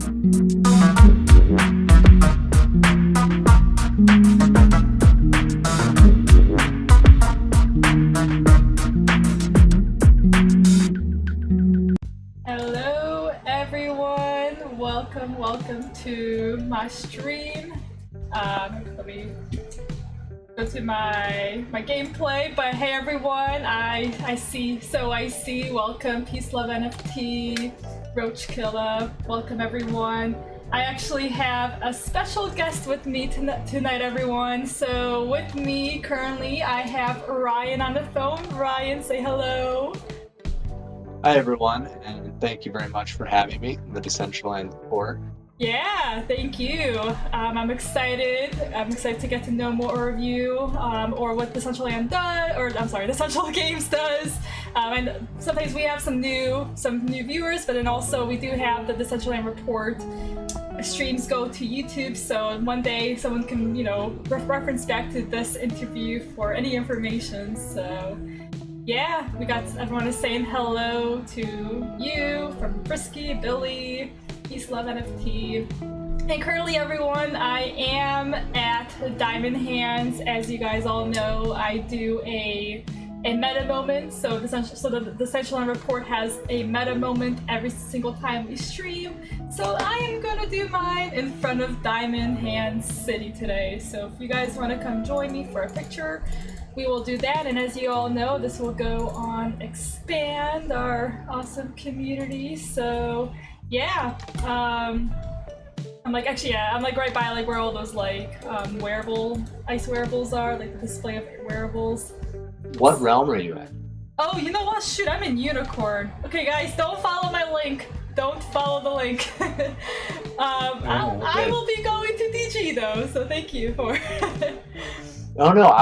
Hello everyone, welcome to my stream. Let me go to my gameplay, but hey everyone, I see, welcome, Peace Love NFT, Roach Killer, welcome everyone. I actually have a special guest with me tonight everyone. So with me currently I have Ryan on the phone. Ryan, say hello. Hi everyone, and thank you very much for having me in the Decentraland Report. Yeah, thank you. I'm excited. To get to know more of you, or what Decentraland does, DecentralGames does. And sometimes we have some new viewers, but then also we do have the Decentraland Report streams go to YouTube. So one day someone can, reference back to this interview for any information. So yeah, we got everyone is saying hello to you from Frisky, Billy, Peace Love NFT. And currently everyone, I am at Diamond Hands. As you guys all know, I do a meta moment. So the Decentraland Report has a meta moment every single time we stream. So I am gonna do mine in front of Diamond Hands City today. So if you guys want to come join me for a picture, we will do that. And as you all know, this will go on expand our awesome community. So yeah, I'm like right by like where all those ice wearables are, like the display of wearables. What realm are you at? Oh, you know what? Shoot, I'm in Unicorn. Okay, guys, don't follow my link. Don't follow the link. I will be going to DG though, so thank you for. Oh no,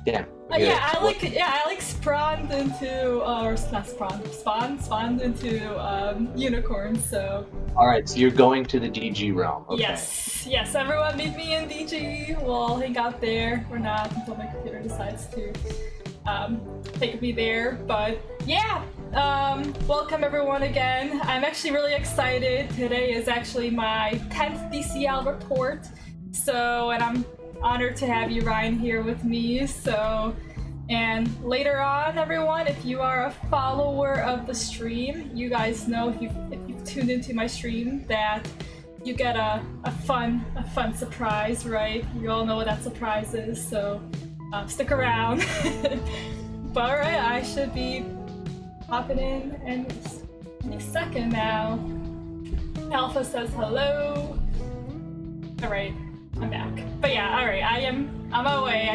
damn. Okay. I spawned into Unicorn. So. All right, so you're going to the DG realm. Okay. Yes. Everyone, meet me in DG. We'll hang out there. We're not until my computer decides to take me there. But yeah, welcome everyone again. I'm actually really excited. Today is actually my 10th DCL report. So, and I'm honored to have you, Ryan, here with me. So, and later on, everyone, if you are a follower of the stream, you guys know if you've tuned into my stream that you get a fun surprise, right? You all know what that surprise is, so stick around. But alright, I should be popping in any second now. Alpha says hello. Alright, I'm back. But yeah, alright, I'm on my way.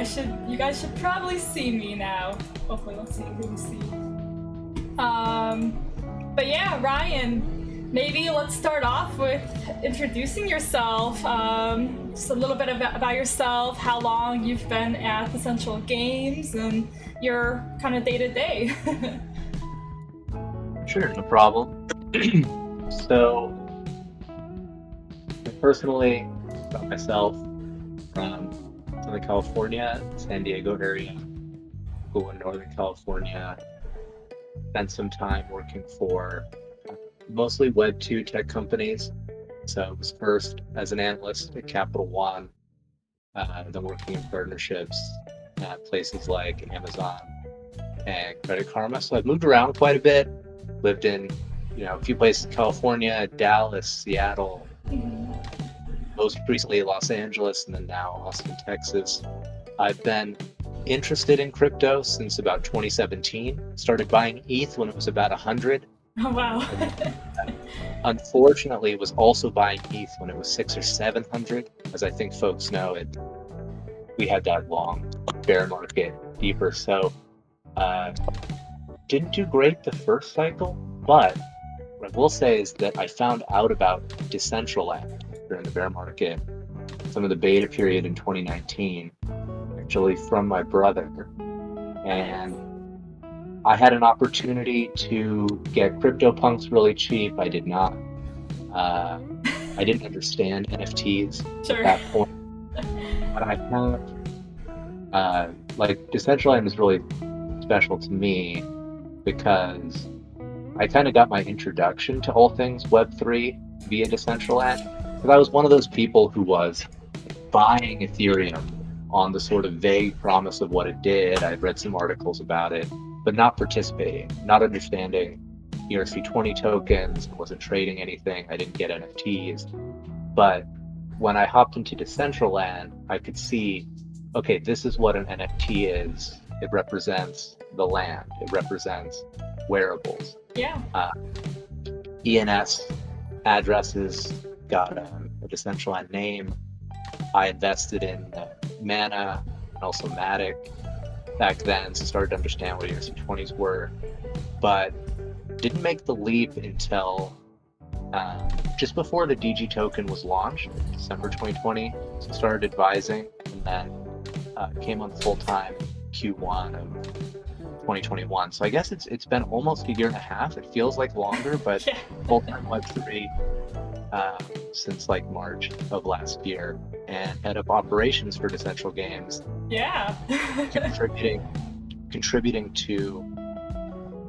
You guys should probably see me now. Hopefully, let's see who we see. But yeah, Ryan, maybe let's start off with introducing yourself. Just a little bit about yourself, how long you've been at DecentralGames, and your kind of day-to-day. Sure, no problem. So, personally, about myself, from Southern California, San Diego area, grew in Northern California, spent some time working for mostly Web 2 tech companies. So I was first as an analyst at Capital One, then working in partnerships at places like Amazon and Credit Karma. So I've moved around quite a bit, lived in a few places in California, Dallas, Seattle, most recently Los Angeles, and then now Austin, Texas. I've been interested in crypto since about 2017. Started buying ETH when it was about 100. Oh wow. Unfortunately, was also buying ETH when it was 600 or 700. As I think folks know, we had that long bear market deeper. So didn't do great the first cycle, but what I will say is that I found out about Decentraland during the bear market, some of the beta period in 2019, actually from my brother. And I had an opportunity to get CryptoPunks really cheap. I did not. I didn't understand NFTs at that point. But I found, Decentraland is really special to me because I kind of got my introduction to all things Web3 via Decentraland. Because I was one of those people who was buying Ethereum on the sort of vague promise of what it did. I'd read some articles about it, but not participating, not understanding ERC20 tokens, wasn't trading anything. I didn't get NFTs. But when I hopped into Decentraland, I could see, okay, this is what an NFT is. It represents the land. It represents wearables. Yeah. ENS addresses got a Decentraland name. I invested in Mana and also Matic back then, so started to understand what ERC20s were, but didn't make the leap until just before the DG token was launched, December 2020. So started advising, and then came on full-time Q1 of 2021. So I guess it's been almost a year and a half. It feels like longer, but Yeah. full-time Web3 since like March of last year, and head of operations for DecentralGames, Yeah. contributing to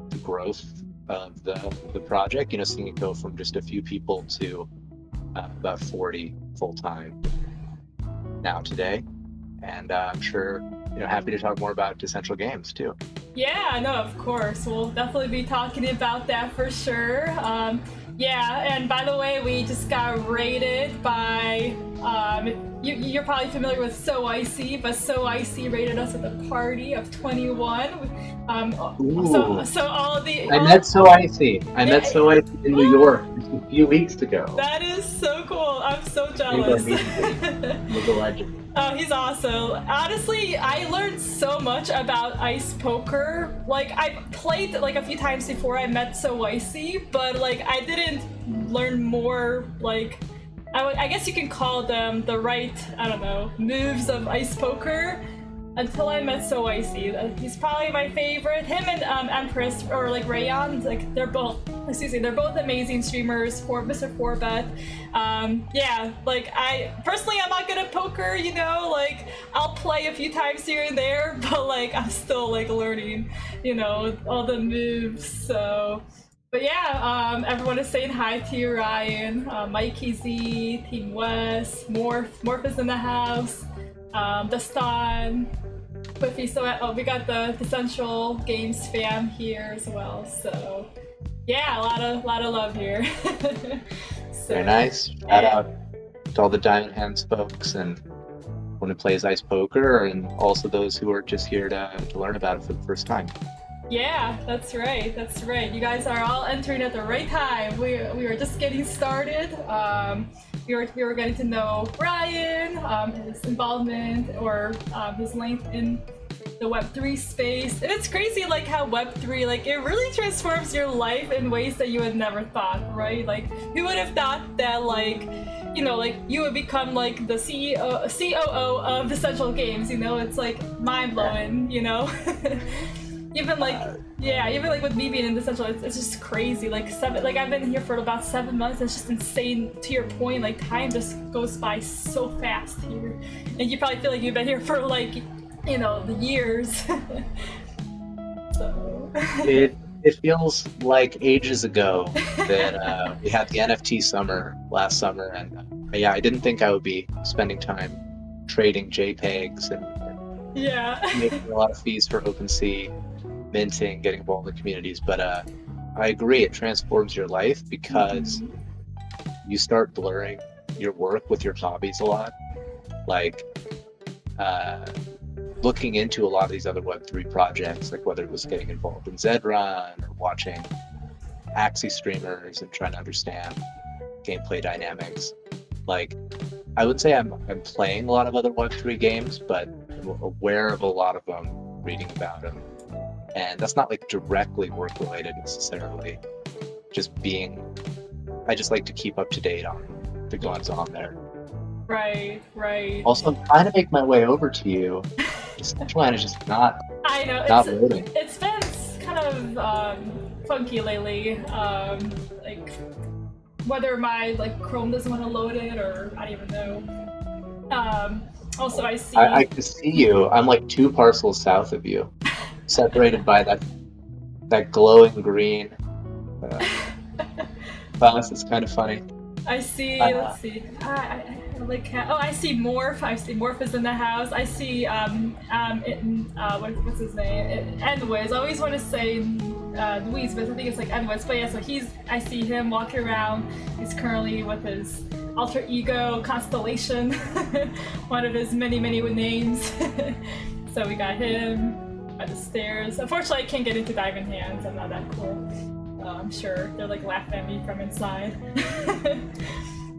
the growth of the project. Seeing it go from just a few people to about 40 full-time now today, and I'm sure happy to talk more about DecentralGames too. Yeah, no, of course. We'll definitely be talking about that for sure. Yeah, and by the way, we just got rated by, you're probably familiar with So Icy, but So Icy rated us with a party of 21. So all the... I met So Icy. I met So Icy in New York just a few weeks ago. That is so cool. I'm so jealous. He's a legend. Oh, he's awesome. Honestly, I learned so much about ice poker. Like, I played like a few times before I met So Icy, but like I didn't learn more, like, I guess you can call them the right, I don't know, moves of ice poker until I met So Icy. He's probably my favorite. Him and Empress, or like Rayon, like they're both amazing streamers. For Mr. Forbet. Yeah, like I personally, I'm not good at poker, like I'll play a few times here and there, but like I'm still like learning, all the moves. So, but yeah, everyone is saying hi to you, Ryan, Mikey Z, Team West, Morph is in the house, Dastan, Quiffy. So we got the DecentralGames fam here as well. So yeah, a lot of love here. So, very nice. Shout out to all the Diamond Hands folks and when it plays ice poker, and also those who are just here to learn about it for the first time. Yeah, that's right. That's right. You guys are all entering at the right time. We are just getting started. We were getting to know Ryan, his involvement or his length in the Web3 space. And it's crazy like how Web3, like it really transforms your life in ways that you had never thought, right? Like who would have thought that like you would become like the COO of DecentralGames, it's like mind-blowing, Even like with me being in Decentral, it's just crazy. Like I've been here for about 7 months. It's just insane. To your point, like time just goes by so fast here, and you probably feel like you've been here for like, the years. So It feels like ages ago that we had the NFT summer last summer, and yeah, I didn't think I would be spending time trading JPEGs and making a lot of fees for OpenSea, minting, getting involved in communities. But I agree, it transforms your life because you start blurring your work with your hobbies a lot. Like looking into a lot of these other Web3 projects, like whether it was getting involved in Zedrun or watching Axie streamers and trying to understand gameplay dynamics. Like, I would say I'm playing a lot of other Web3 games, but I'm aware of a lot of them, reading about them. And that's not like directly work related necessarily. I just like to keep up to date on the goings on there. Right. Also, I'm trying to make my way over to you. Decentraland is just not. I know. Loading. It's been kind of funky lately. Like whether my Chrome doesn't want to load it or I don't even know. Also, I see. I can see you. I'm like 2 parcels south of you, separated by that glowing green Balance is kind of funny. I see. Let's see. I like. I see Morph. I see Morph is in the house. I see what's his name? Anyways, I always want to say Louise, but I think it's like anyways. But yeah, so I see him walking around. He's currently with his alter ego Constellation, one of his many names. So we got him at the stairs. Unfortunately, I can't get into Diamond Hands. I'm not that cool. I'm sure they're like laughing at me from inside.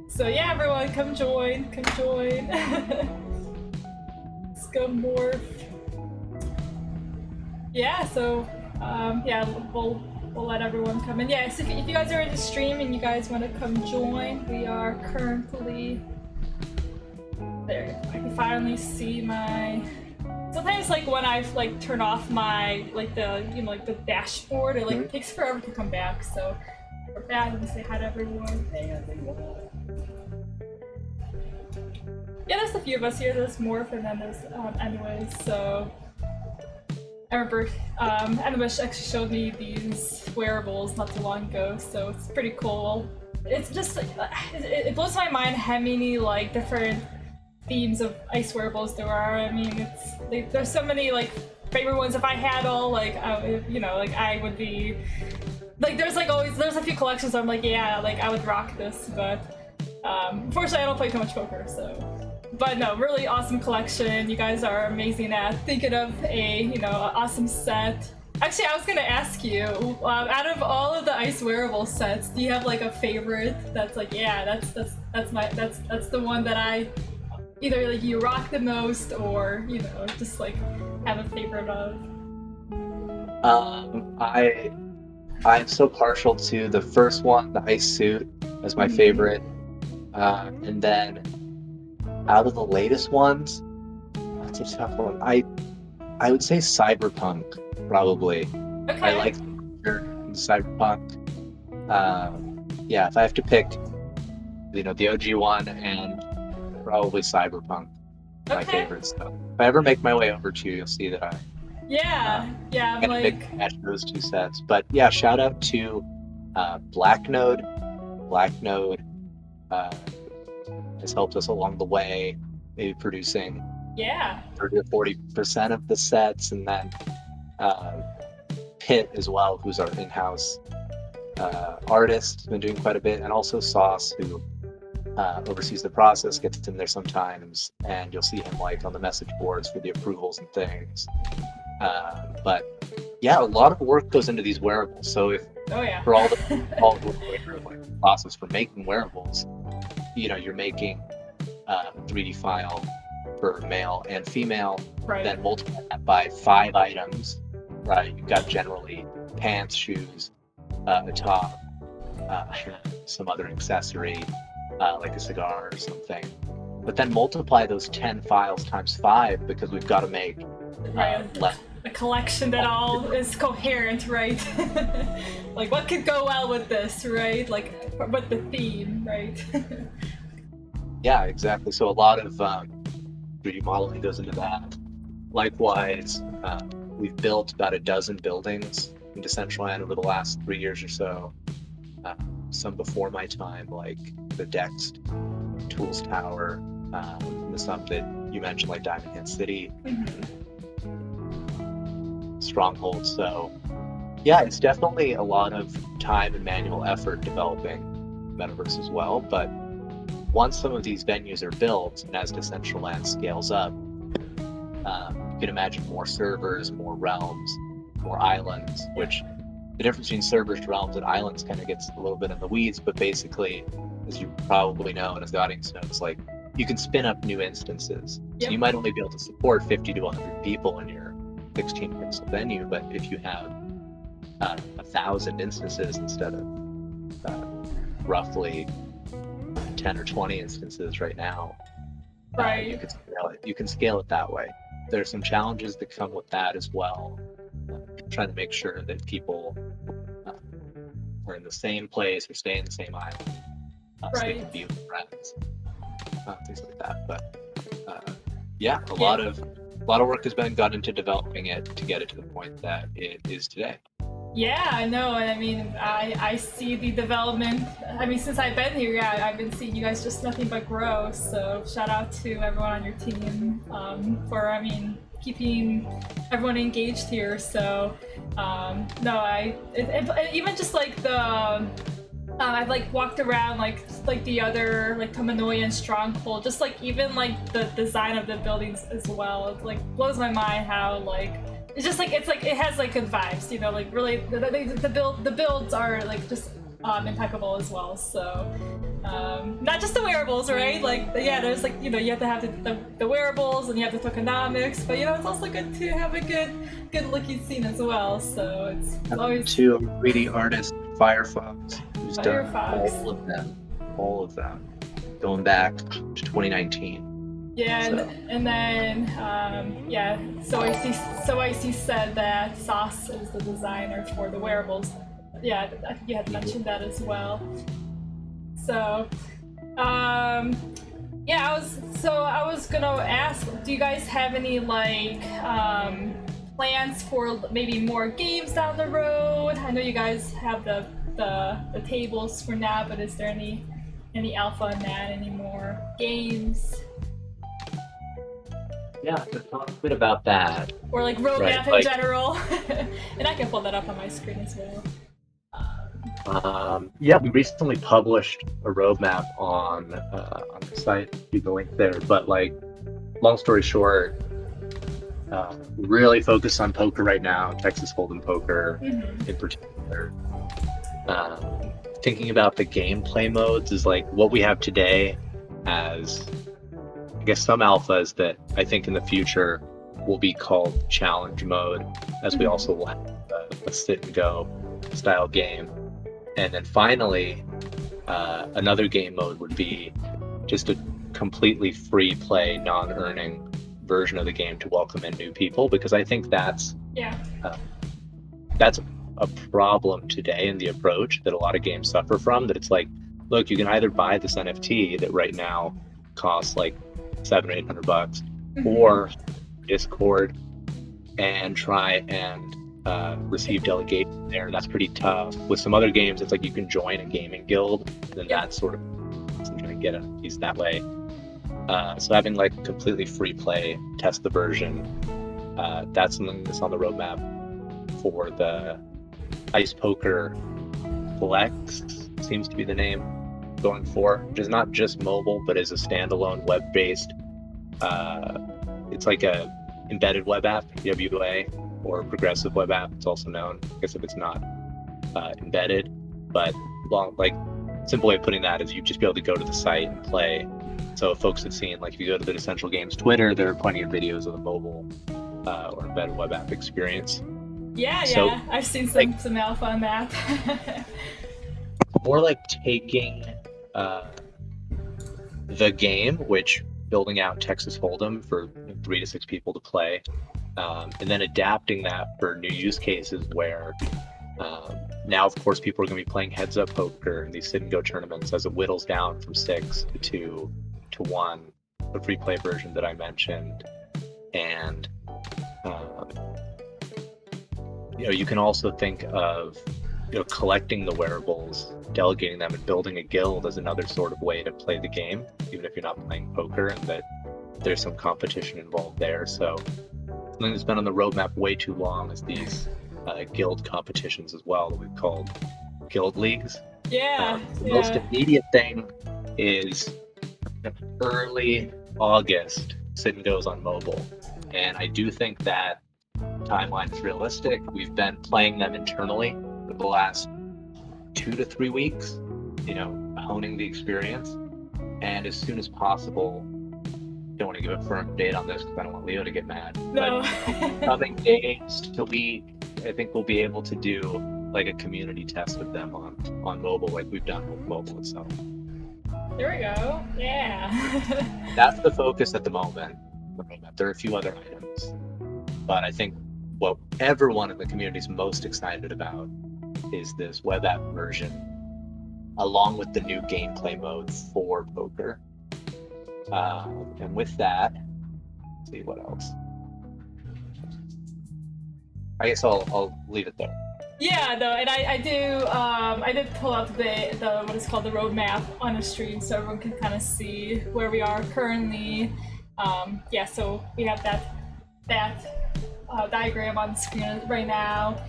So yeah, everyone, come join. Let's go Morph. Yeah, so yeah, we'll let everyone come in. Yeah, so if you guys are in the stream and you guys want to come join, we are currently there. I can finally see my. Sometimes, like when I like turn off my the dashboard, it like takes forever to come back. So we're back. Let me say hi to everyone. Hey, everyone. Yeah, there's a few of us here. There's Morph and then there's anyways. So I remember Animush actually showed me these wearables not too long ago. So it's pretty cool. It's just like it blows my mind how many like different themes of ice wearables there are. I mean, there's so many like favorite ones. If I had all like I would be like there's a few collections where I'm like, yeah, like I would rock this, but unfortunately I don't play too much poker, so. But no, really awesome collection. You guys are amazing at thinking of a awesome set. Actually, I was gonna ask you, out of all of the ice wearable sets, do you have like a favorite that's like, yeah, that's the one that I either like you rock the most or just like have a favorite of? I'm so partial to the first one, the ice suit, as my favorite, and then out of the latest ones, that's a tough one. I would say Cyberpunk probably. Okay. I like Cyberpunk. Yeah, if I have to pick, the OG one and probably Cyberpunk, my favorite stuff. If I ever make my way over to you, you'll see that I'm like match those two sets. But yeah, shout out to Blacknode. Blacknode has helped us along the way, maybe producing 30 or 40% of the sets, and then Pitt as well, who's our in-house artist, has been doing quite a bit, and also Sauce, who oversees the process, gets in there sometimes, and you'll see him like on the message boards for the approvals and things. But yeah, a lot of work goes into these wearables. So if for all the process for making wearables, you're making a 3D file for male and female, then multiply that by 5 items, right? You've got generally pants, shoes, a top, some other accessory, like a cigar or something. But then multiply those 10 files times 5, because we've got to make a collection that all is coherent, right? Like what could go well with this, right? Like with the theme, right? Yeah, exactly. So a lot of 3D modeling goes into that. Likewise, we've built about a dozen buildings in Decentraland over the last 3 years or so. Some before my time, like the Dext Tools Tower, and the stuff that you mentioned, like Diamond Hand City, Stronghold. So yeah, it's definitely a lot of time and manual effort developing Metaverse as well. But once some of these venues are built, and as Decentraland scales up, you can imagine more servers, more realms, more islands, which the difference between servers, realms, and islands kind of gets a little bit in the weeds, but basically, as you probably know, and as the audience knows, like you can spin up new instances. So you might only be able to support 50 to 100 people in your 16 pixel venue, but if you have 1,000 instances instead of roughly 10 or 20 instances right now, you can scale it that way. There's some challenges that come with that as well. Trying to make sure that people are in the same place or stay in the same island, so they can be with friends, things like that. But a lot of work has been gone into developing it to get it to the point that it is today. Yeah, no, and I mean, I see the development. I mean, since I've been here, yeah, I've been seeing you guys just nothing but grow. So shout out to everyone on your team for, I mean, keeping everyone engaged here. So no, even just like the. I've like walked around like the other like Kamanoyan stronghold, just like even like the design of the buildings as well. It like blows my mind how like it's just like it has like good vibes, you know, like really the builds are like just impeccable as well. So not just the wearables, right? Like yeah, there's like, you know, you have to have the wearables and you have the tokenomics, but you know it's also good to have a good looking scene as well. So it's always to a 3D artist, Firefox, who's done Firefox. all of them, going back to 2019. Yeah, So. and then yeah, so I see said that Sauce is the designer for the wearables. Yeah, I think you had mentioned that as well. So, yeah, I was gonna ask, do you guys have any like plans for maybe more games down the road? I know you guys have the tables for now, but is there any alpha in that, any more games? Yeah, to talk a bit about that. Or like roadmap in like, general. And I can pull that up on my screen as well. Yeah, we recently published a roadmap on the site. You can link there. But like, long story short, really focused on poker right now, Texas Hold'em poker in particular. Thinking about the gameplay modes is like what we have today as, I guess, some alphas that I think in the future will be called challenge mode, as we also will have a sit and go style game. And then finally, another game mode would be just a completely free play, non-earning version of the game to welcome in new people, because I think that's a problem today in the approach that a lot of games suffer from, that it's like, look, you can either buy this NFT that right now costs like $700 or $800, or Discord and try and receive delegation there. That's pretty tough. With some other games, it's like you can join a gaming guild, then that's sort of going to get NFTs that way. So having like completely free play, test the version, that's something that's on the roadmap for the Ice Poker Flex, seems to be the name going for, which is not just mobile, but is a standalone web-based, it's like a embedded web app, EWA, or progressive web app, it's also known, I guess, if it's not embedded. But like, simple way of putting that is you just be able to go to the site and play. So folks have seen, like, if you go to the DecentralGames Twitter, there are plenty of videos of the mobile or embedded web app experience. Yeah, I've seen some alpha on that. More like taking the game, which building out Texas Hold'em for 3 to 6 people to play, and then adapting that for new use cases where now, of course, people are going to be playing heads-up poker in these sit-and-go tournaments as it whittles down from 6 to 2 to 1, the free play version that I mentioned. And you can also think of collecting the wearables, delegating them, and building a guild as another sort of way to play the game, even if you're not playing poker, and that there's some competition involved there. So something that's been on the roadmap way too long is these guild competitions as well, that we've called guild leagues. The most immediate thing is early August, sit and goes on mobile, and I do think that timeline is realistic. We've been playing them internally for the last 2 to 3 weeks, honing the experience, and as soon as possible, don't want to give a firm date on this because I don't want Leo to get mad, but coming days to week, I think we'll be able to do like a community test of them on mobile, like we've done with mobile itself. There we go. Yeah. That's the focus at the moment. There are a few other items, but I think what everyone in the community is most excited about is this web app version, along with the new gameplay modes for poker. And with that, let's see what else. I guess I'll leave it there. Yeah, no, and I did pull up the what is called the roadmap on the stream so everyone can kind of see where we are currently. Yeah, so we have that diagram on the screen right now.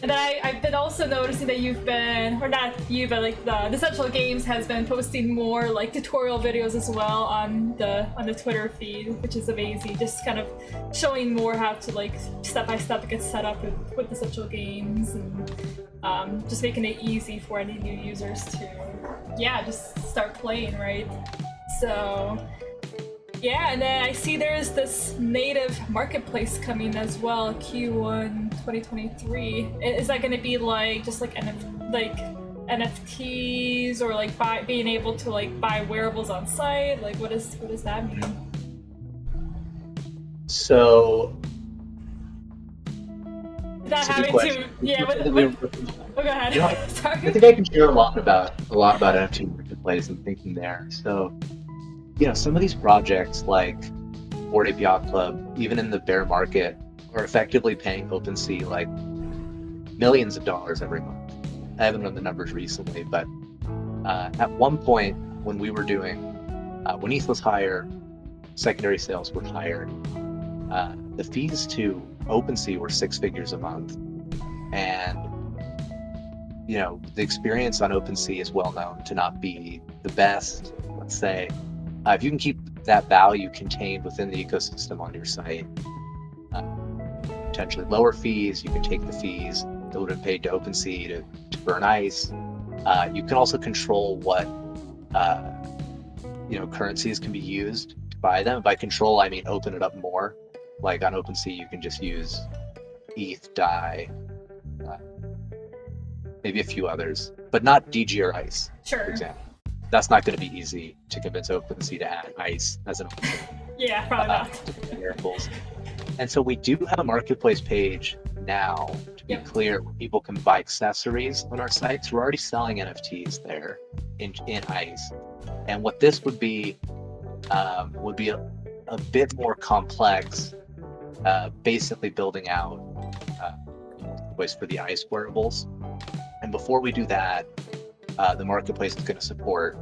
And then I've been also noticing that you've been, or not you, but like the DecentralGames has been posting more like tutorial videos as well on the Twitter feed, which is amazing. Just kind of showing more how to like step by step get set up with DecentralGames, and just making it easy for any new users to, yeah, just start playing, right? So. Yeah, and then I see there's this native marketplace coming as well, Q1 2023. Is that going to be like just like NFTs or like being able to like buy wearables on site? Like what does that mean? So Without having to, yeah. Go ahead. You know, Sorry. I think I can share a lot about NFT marketplace and thinking there. So. Some of these projects like Bored Ape Yacht Club, even in the bear market, are effectively paying OpenSea like millions of dollars every month. I haven't run the numbers recently, but at one point when we were doing, when ETH was higher, secondary sales were higher, the fees to OpenSea were 6 figures a month. And, the experience on OpenSea is well known to not be the best, let's say. If you can keep that value contained within the ecosystem on your site, potentially lower fees, you can take the fees that would have been paid to OpenSea to burn ice. You can also control what currencies can be used to buy them. By control, I mean open it up more. Like on OpenSea, you can just use ETH, DAI, maybe a few others, but not DG or ICE, Sure. for example. That's not going to be easy to convince OpenSea to add ICE as an option. Yeah, probably not. To Wearables. And so we do have a marketplace page now, to be clear, where people can buy accessories on our sites. We're already selling NFTs there in ICE. And what this would be a bit more complex, basically building out a place for the ICE wearables. And before we do that, the marketplace is going to support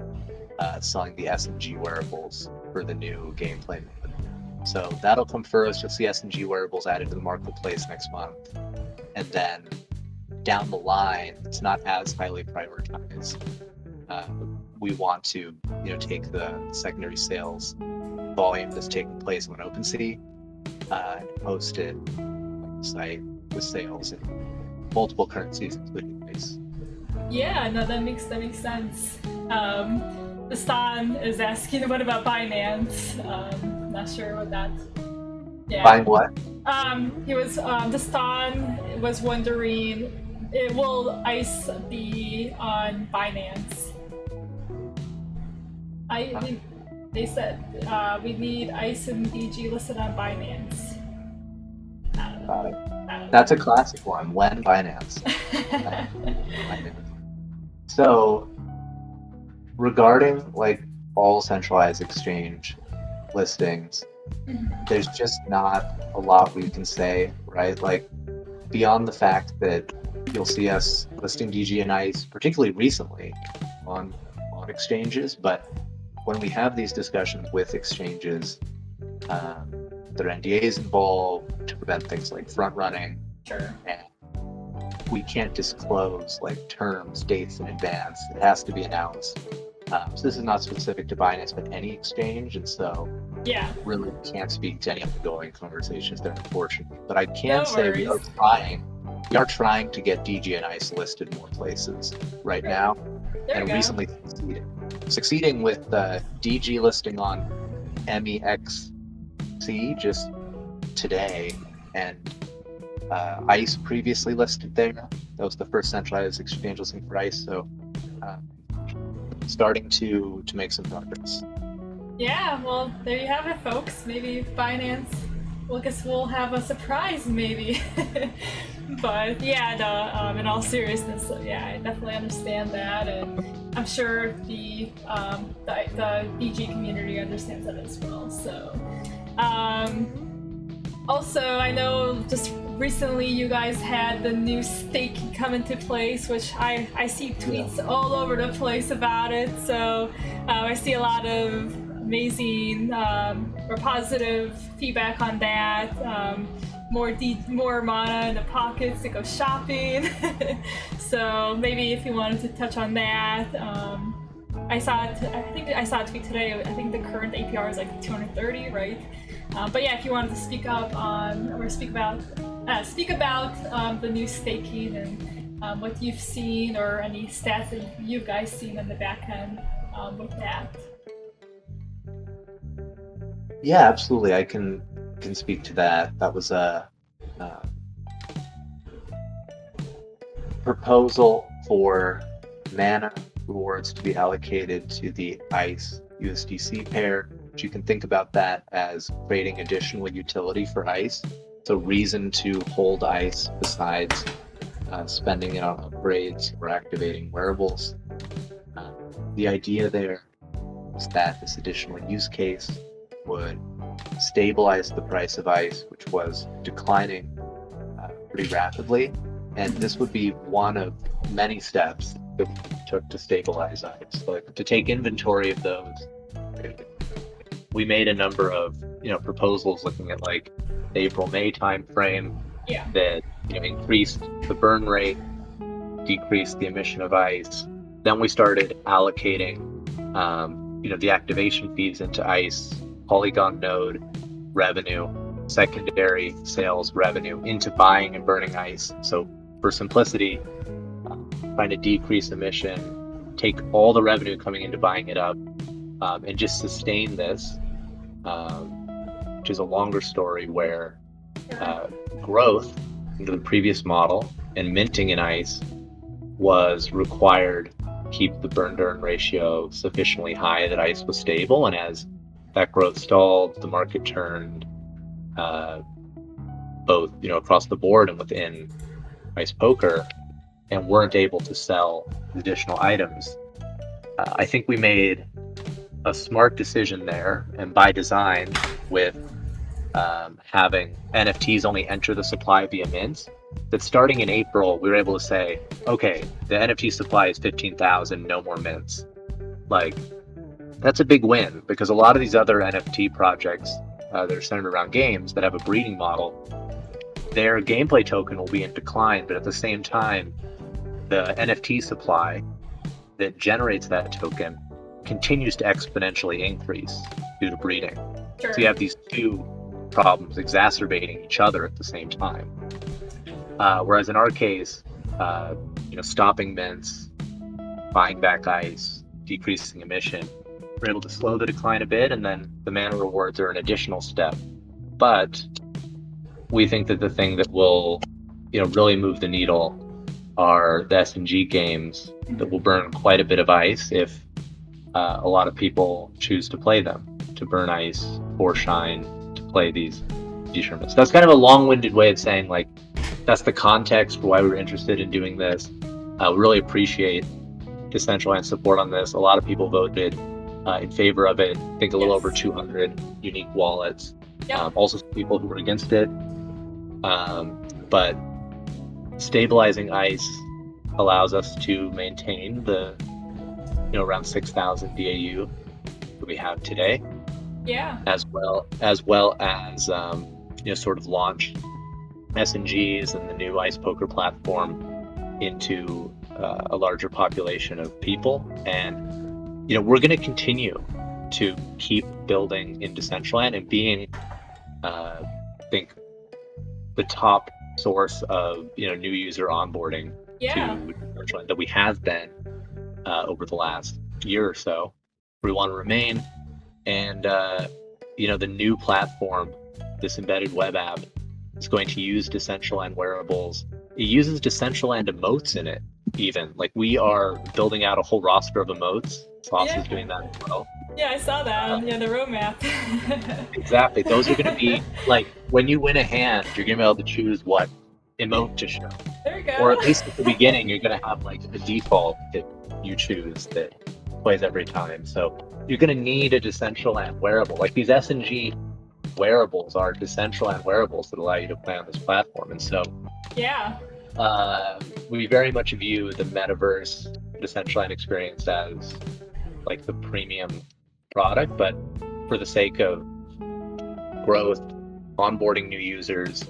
selling the SNG wearables for the new gameplay mode. So that'll come first. You'll see SNG wearables added to the marketplace next month. And then down the line, it's not as highly prioritized. We want to take the secondary sales volume that's taking place on OpenSea and post it on the site with sales in multiple currencies, including ICE. Yeah, no, that makes sense. Stan is asking, what about Binance? Not sure what that. Yeah. Buying what? He was. Stan was wondering, will ICE be on Binance? They said we need ICE and DG listed on Binance. That's a classic one. When Binance. So, regarding like all centralized exchange listings, there's just not a lot we can say, right? Like beyond the fact that you'll see us listing DG and ICE, particularly recently on exchanges, but when we have these discussions with exchanges, there are NDAs involved to prevent things like front running. Sure. And we can't disclose like terms, dates in advance. It has to be announced. So this is not specific to Binance, but any exchange, and so really can't speak to any ongoing conversations there, unfortunately. But I can say we are trying to get DG and ICE listed more places right now, and recently succeeding with the DG listing on MEXC just today, and ICE previously listed there. That was the first centralized exchange listing for ICE, so starting to make some progress. Yeah, well, there you have it, folks. Maybe Binance, well, I guess we'll have a surprise, maybe. But yeah, no, in all seriousness, yeah, I definitely understand that, and I'm sure the DG community understands that as well. So, Also, I know just recently you guys had the new staking come into place, which I see tweets all over the place about it. So I see a lot of amazing or positive feedback on that. More mana in the pockets to go shopping. So maybe if you wanted to touch on that. I think I saw a tweet today. I think the current APR is like 230, right? But yeah, if you wanted to speak up on or speak about the new staking and what you've seen or any stats that you guys seen in the back end with that. Yeah, absolutely. I can speak to that. That was a proposal for mana rewards to be allocated to the ICE USDC pair. But you can think about that as creating additional utility for ICE. So reason to hold ICE besides spending it on upgrades or activating wearables. The idea there was that this additional use case would stabilize the price of ICE, which was declining pretty rapidly. And this would be one of many steps that we took to stabilize ICE. Like to take inventory of those, we made a number of proposals looking at like the April-May timeframe that increased the burn rate, decreased the emission of ICE. Then we started allocating the activation fees into ICE, Polygon node revenue, secondary sales revenue into buying and burning ICE. So for simplicity, trying to decrease emission, take all the revenue coming into buying it up, and just sustain this, which is a longer story where growth into the previous model and minting in ICE was required to keep the burn-burn ratio sufficiently high that ICE was stable. And as that growth stalled, the market turned both across the board and within ICE poker, and weren't able to sell additional items. I think we made a smart decision there, and by design, with having NFTs only enter the supply via mints, that starting in April, we were able to say, okay, the NFT supply is 15,000, no more mints. Like, that's a big win, because a lot of these other NFT projects that are centered around games that have a breeding model, their gameplay token will be in decline, but at the same time, the NFT supply that generates that token continues to exponentially increase due to breeding. Sure. So you have these two problems exacerbating each other at the same time. Whereas in our case, stopping mints, buying back ICE, decreasing emission, we're able to slow the decline a bit, and then the mana rewards are an additional step. But we think that the thing that will, really move the needle are the SNG games that will burn quite a bit of ICE if a lot of people choose to play them, to burn ICE or shine to play these tournaments. That's kind of a long-winded way of saying, like, that's the context for why we were interested in doing this. We really appreciate Decentraland support on this. A lot of people voted in favor of it. I think a little over 200 unique wallets. Yep. Also some people who were against it. But stabilizing ICE allows us to maintain the around 6,000 DAU that we have today. Yeah. As well as sort of launch SNGs and the new ICE poker platform into a larger population of people. And we're going to continue to keep building in Decentraland and being I think the top source of new user onboarding to Decentraland that we have been over the last year or so. We want to remain, and the new platform, this embedded web app, is going to use Decentraland Wearables. It uses Decentraland emotes in it, even. Like, we are building out a whole roster of emotes. Sauce is doing that as well. Yeah, I saw that. The roadmap. Exactly. Those are going to be, like, when you win a hand, you're going to be able to choose what emote to show. There you go. Or at least at the beginning, you're going to have, like, a default that you choose that plays every time. So you're going to need a Decentraland wearable. Like, these SNG wearables are Decentraland wearables that allow you to play on this platform. And so Yeah. we very much view the Metaverse Decentraland experience as like the premium product, but for the sake of growth, onboarding new users,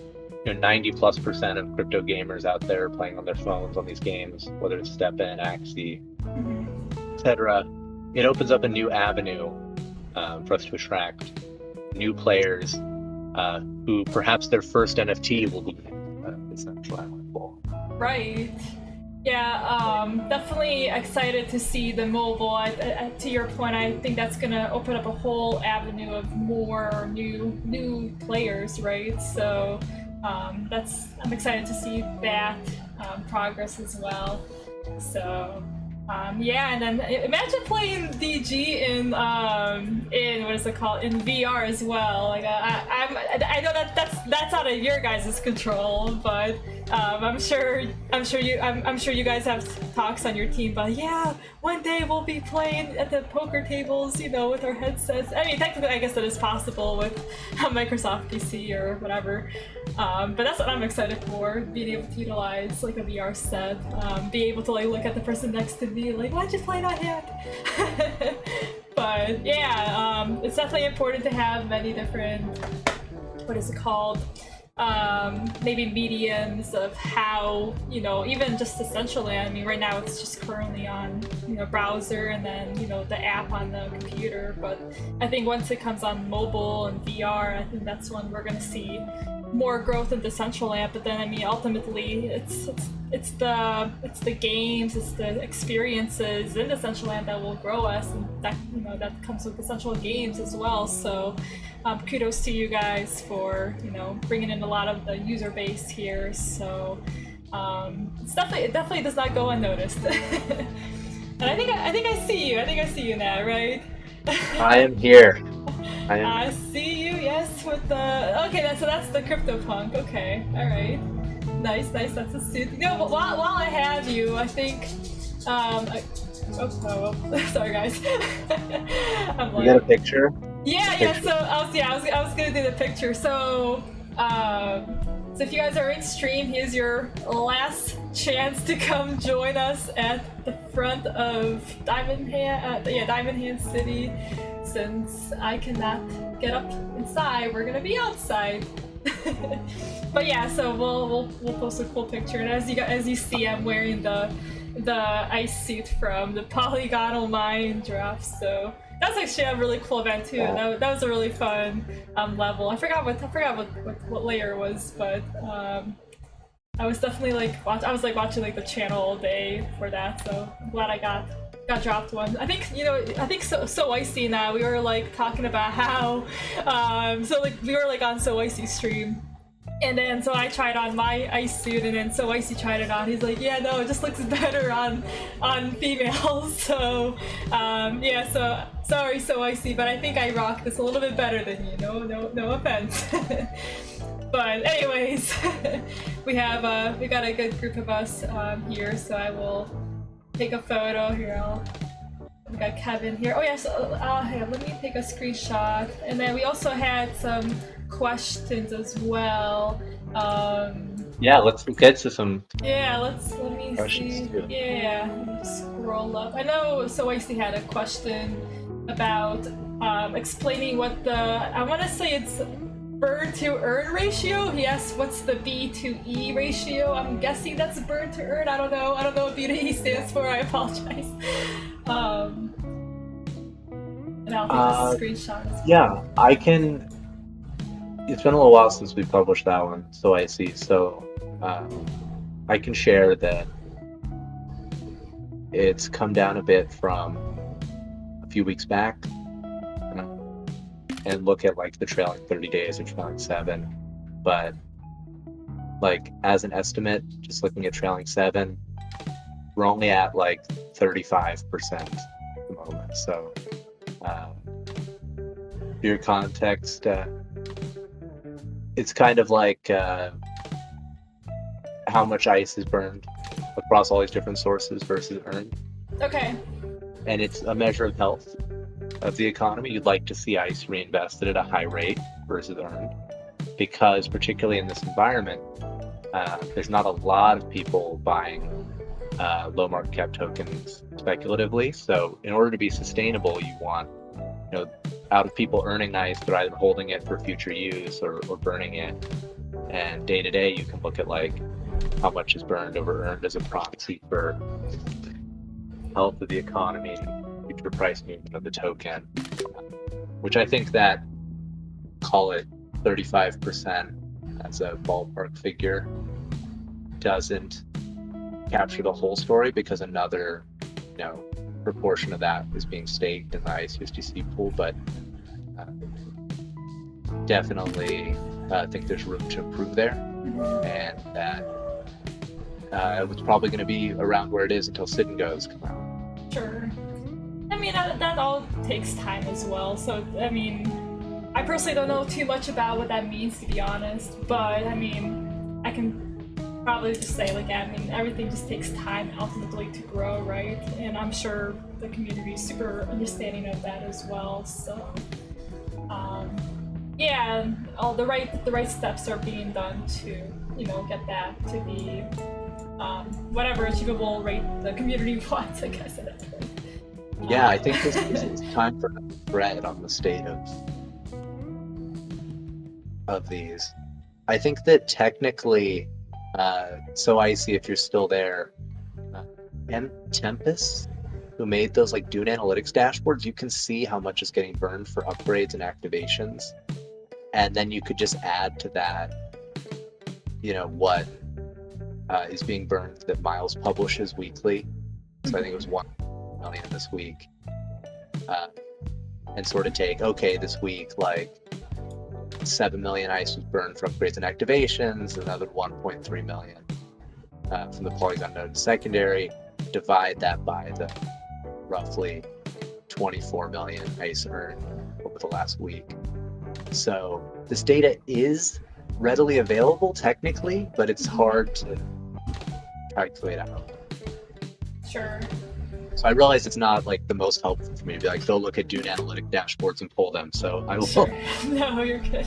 90+% of crypto gamers out there playing on their phones on these games, whether it's Step In, Axie, etc. It opens up a new avenue for us to attract new players who perhaps their first NFT will be Decentraland Report. Right. Yeah, definitely excited to see the mobile. To your point, I think that's gonna open up a whole avenue of more new players, right? So I'm excited to see that progress as well. So yeah, and then imagine playing DG in what is it called, in VR as well. Like I know that's out of your guys' control, but I'm sure you guys have talks on your team. But yeah, one day we'll be playing at the poker tables, with our headsets. I mean, technically, I guess that is possible with a Microsoft PC or whatever. But that's what I'm excited for, being able to utilize like a VR set, be able to like look at the person next to me, like, why'd you play that hand? But yeah, it's definitely important to have many different, what is it called? Maybe mediums of how, even just Decentraland. I mean, right now it's just currently on, browser and then, the app on the computer. But I think once it comes on mobile and VR, I think that's when we're gonna see more growth in Decentraland. But then, I mean, ultimately, it's the games, it's the experiences in Decentraland that will grow us, and that that comes with DecentralGames as well. So kudos to you guys for bringing in a lot of the user base here. So it definitely does not go unnoticed. And I think I see you. I think I see you now, right? I am here. I see you. Yes, with the so that's the CryptoPunk. Okay, all right, nice. That's a suit. But while I have you, I think sorry guys. I'm like, You got a picture? Yeah. So I was gonna do the picture. So so if you guys are in stream, here's your last chance to come join us at the front of Diamond Hand City. Since I cannot get up inside, we're gonna be outside. But yeah, so we'll post a cool picture. And as you see, I'm wearing the ice suit from the Polygonal Mine drop. So that's actually a really cool event too. That was a really fun level. I forgot what layer it was, but I was definitely watching like the channel all day for that. So I'm glad I got dropped one. I think so icy now. We were like talking about how we were like on So Icy stream. And then so I tried on my ice suit, and then So Icy tried it on. He's like, yeah, no, it just looks better on females. So yeah, so sorry So Icy, but I think I rock this a little bit better than you. No offense. But anyways, we got a good group of us here, so I will take a photo here. We got Kevin here. Oh yes, here, let me take a screenshot. And then we also had some questions as well. Yeah, let's get to some. Yeah, let me see. Too. Yeah, let me scroll up. I know So Icy had a question about explaining what I want to say it's burn to earn ratio. He asked what's the B to E ratio. I'm guessing that's burn to earn. I don't know what B to E stands for. I apologize. And I'll take a screenshot as well. Yeah, I can. It's been a little while since we published that one, So I see. So I can share that it's come down a bit from a few weeks back. And look at like the trailing 30 days or trailing 7, but like as an estimate, just looking at trailing 7, we're only at like 35% at the moment. So for your context, it's kind of like how much ice is burned across all these different sources versus earned. Okay. And it's a measure of health. of the economy, you'd like to see ICE reinvested at a high rate versus earned, because particularly in this environment, there's not a lot of people buying low market cap tokens speculatively. So in order to be sustainable, you want, out of people earning ICE, they're either holding it for future use or burning it. And day to day, you can look at like how much is burned over earned as a proxy for health of the economy, future price movement of the token, which I think that, call it 35% as a ballpark figure, doesn't capture the whole story, because another proportion of that is being staked in the ICE/USDC pool. But definitely think there's room to improve there, and that it's probably going to be around where it is until Sit and Goes come out. Sure. I mean, that all takes time as well. So, I mean, I personally don't know too much about what that means, to be honest. But, I mean, I can probably just say, like, I mean, everything just takes time ultimately to grow, right? And I'm sure the community is super understanding of that as well. So, yeah, all the right steps are being done to, get that to be whatever achievable rate the community wants, I guess, at that point. Yeah, I think this is time for a thread on the state of these. I think that technically, so Icy, if you're still there, and Tempest, who made those like Dune Analytics dashboards, you can see how much is getting burned for upgrades and activations, and then you could just add to that, what is being burned that Miles publishes weekly. So I think it was 1 million this week, and sort of take, okay, this week like 7 million ICE was burned for upgrades and activations, another 1.3 million from the Polygon node secondary. Divide that by the roughly 24 million ICE earned over the last week. So this data is readily available technically, but it's hard to calculate out. Sure. So I realize it's not like the most helpful for me to be like, go look at Dune Analytic dashboards and pull them. So I will. Sure. No, you're good.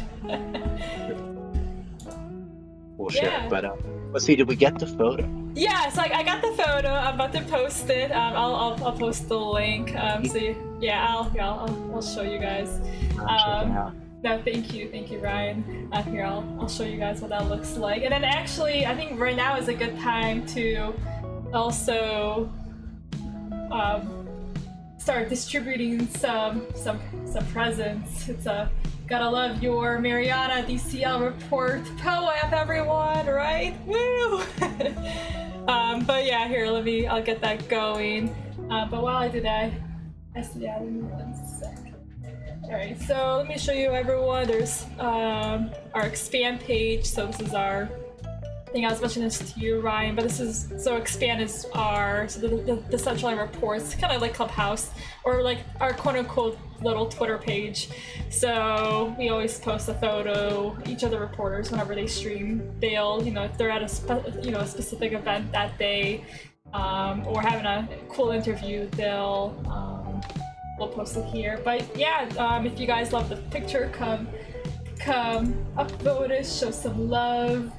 We'll share. But let's see, did we get the photo? Yeah, so I got the photo. I'm about to post it. I'll post the link. I'll show you guys. No, thank you, Ryan. Here, I'll show you guys what that looks like. And then actually, I think right now is a good time to also start distributing some presents. It's gotta love your Maryana DCL report POAP, everyone, right? Woo! But yeah, here, I'll get that going. But while I do that, give me 1 sec. Alright, so let me show you everyone. There's our expand page. So this is our, I think I was mentioning this to you, Ryan, but expand is the Decentraland Reports, kind of like Clubhouse, or like our quote-unquote little Twitter page. So we always post a photo, each of the reporters, whenever they stream, they'll, if they're at a specific event that day, or having a cool interview, we'll post it here. But yeah, if you guys love the picture, come upvote it, show some love.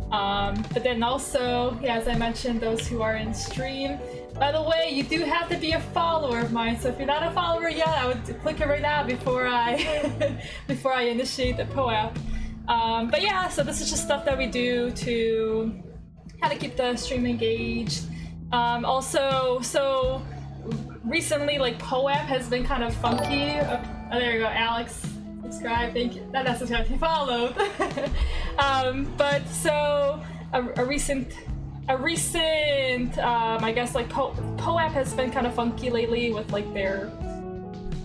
But then also, as I mentioned, those who are in stream, by the way, you do have to be a follower of mine. So if you're not a follower yet, I would click it right now before I before I initiate the POAP. But yeah, so this is just stuff that we do to kind of keep the stream engaged. Also, so recently, like, POAP has been kind of funky. Oh, there you go, Alex. Subscribe, thank you. That's subscribe, he followed. But so a recent, I guess, like, POAP has been kind of funky lately with like their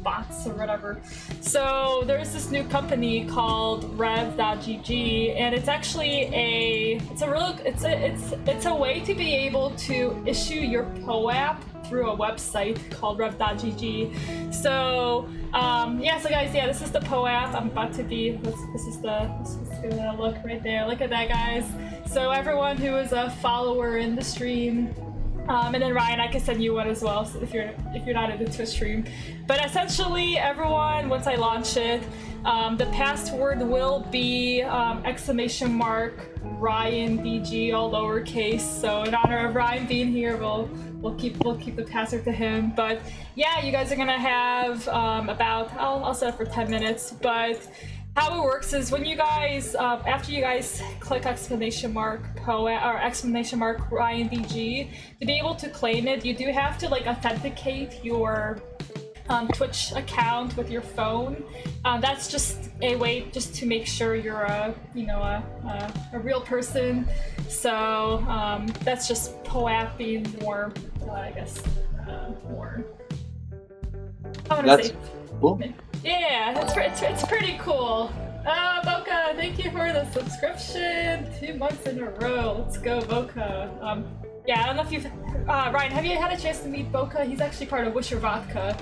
bots or whatever. So there's this new company called rev.gg, and it's actually it's a way to be able to issue your POAP through a website called rev.gg. So so guys, this is the POAP. I'm about to be, this is gonna look right there. Look at that, guys. So everyone who is a follower in the stream, And then Ryan, I can send you one as well so if you're not in the Twitch stream. But essentially, everyone, once I launch it, the password will be exclamation mark Ryan DG, all lowercase. So in honor of Ryan being here, we'll keep the password to him. But yeah, you guys are gonna have about I'll set it for 10 minutes, but. How it works is when you guys, after you guys click exclamation mark poet or exclamation mark Ryan DG, to be able to claim it, you do have to like authenticate your Twitch account with your phone. That's just a way just to make sure you're a real person. So that's just POAP being more, I guess, more. I want to say. Cool. Yeah, it's pretty cool. Boca, thank you for the subscription. 2 months in a row. Let's go, Boca. Yeah, I don't know if you've... Ryan, have you had a chance to meet Boca? He's actually part of Wisher Vodka.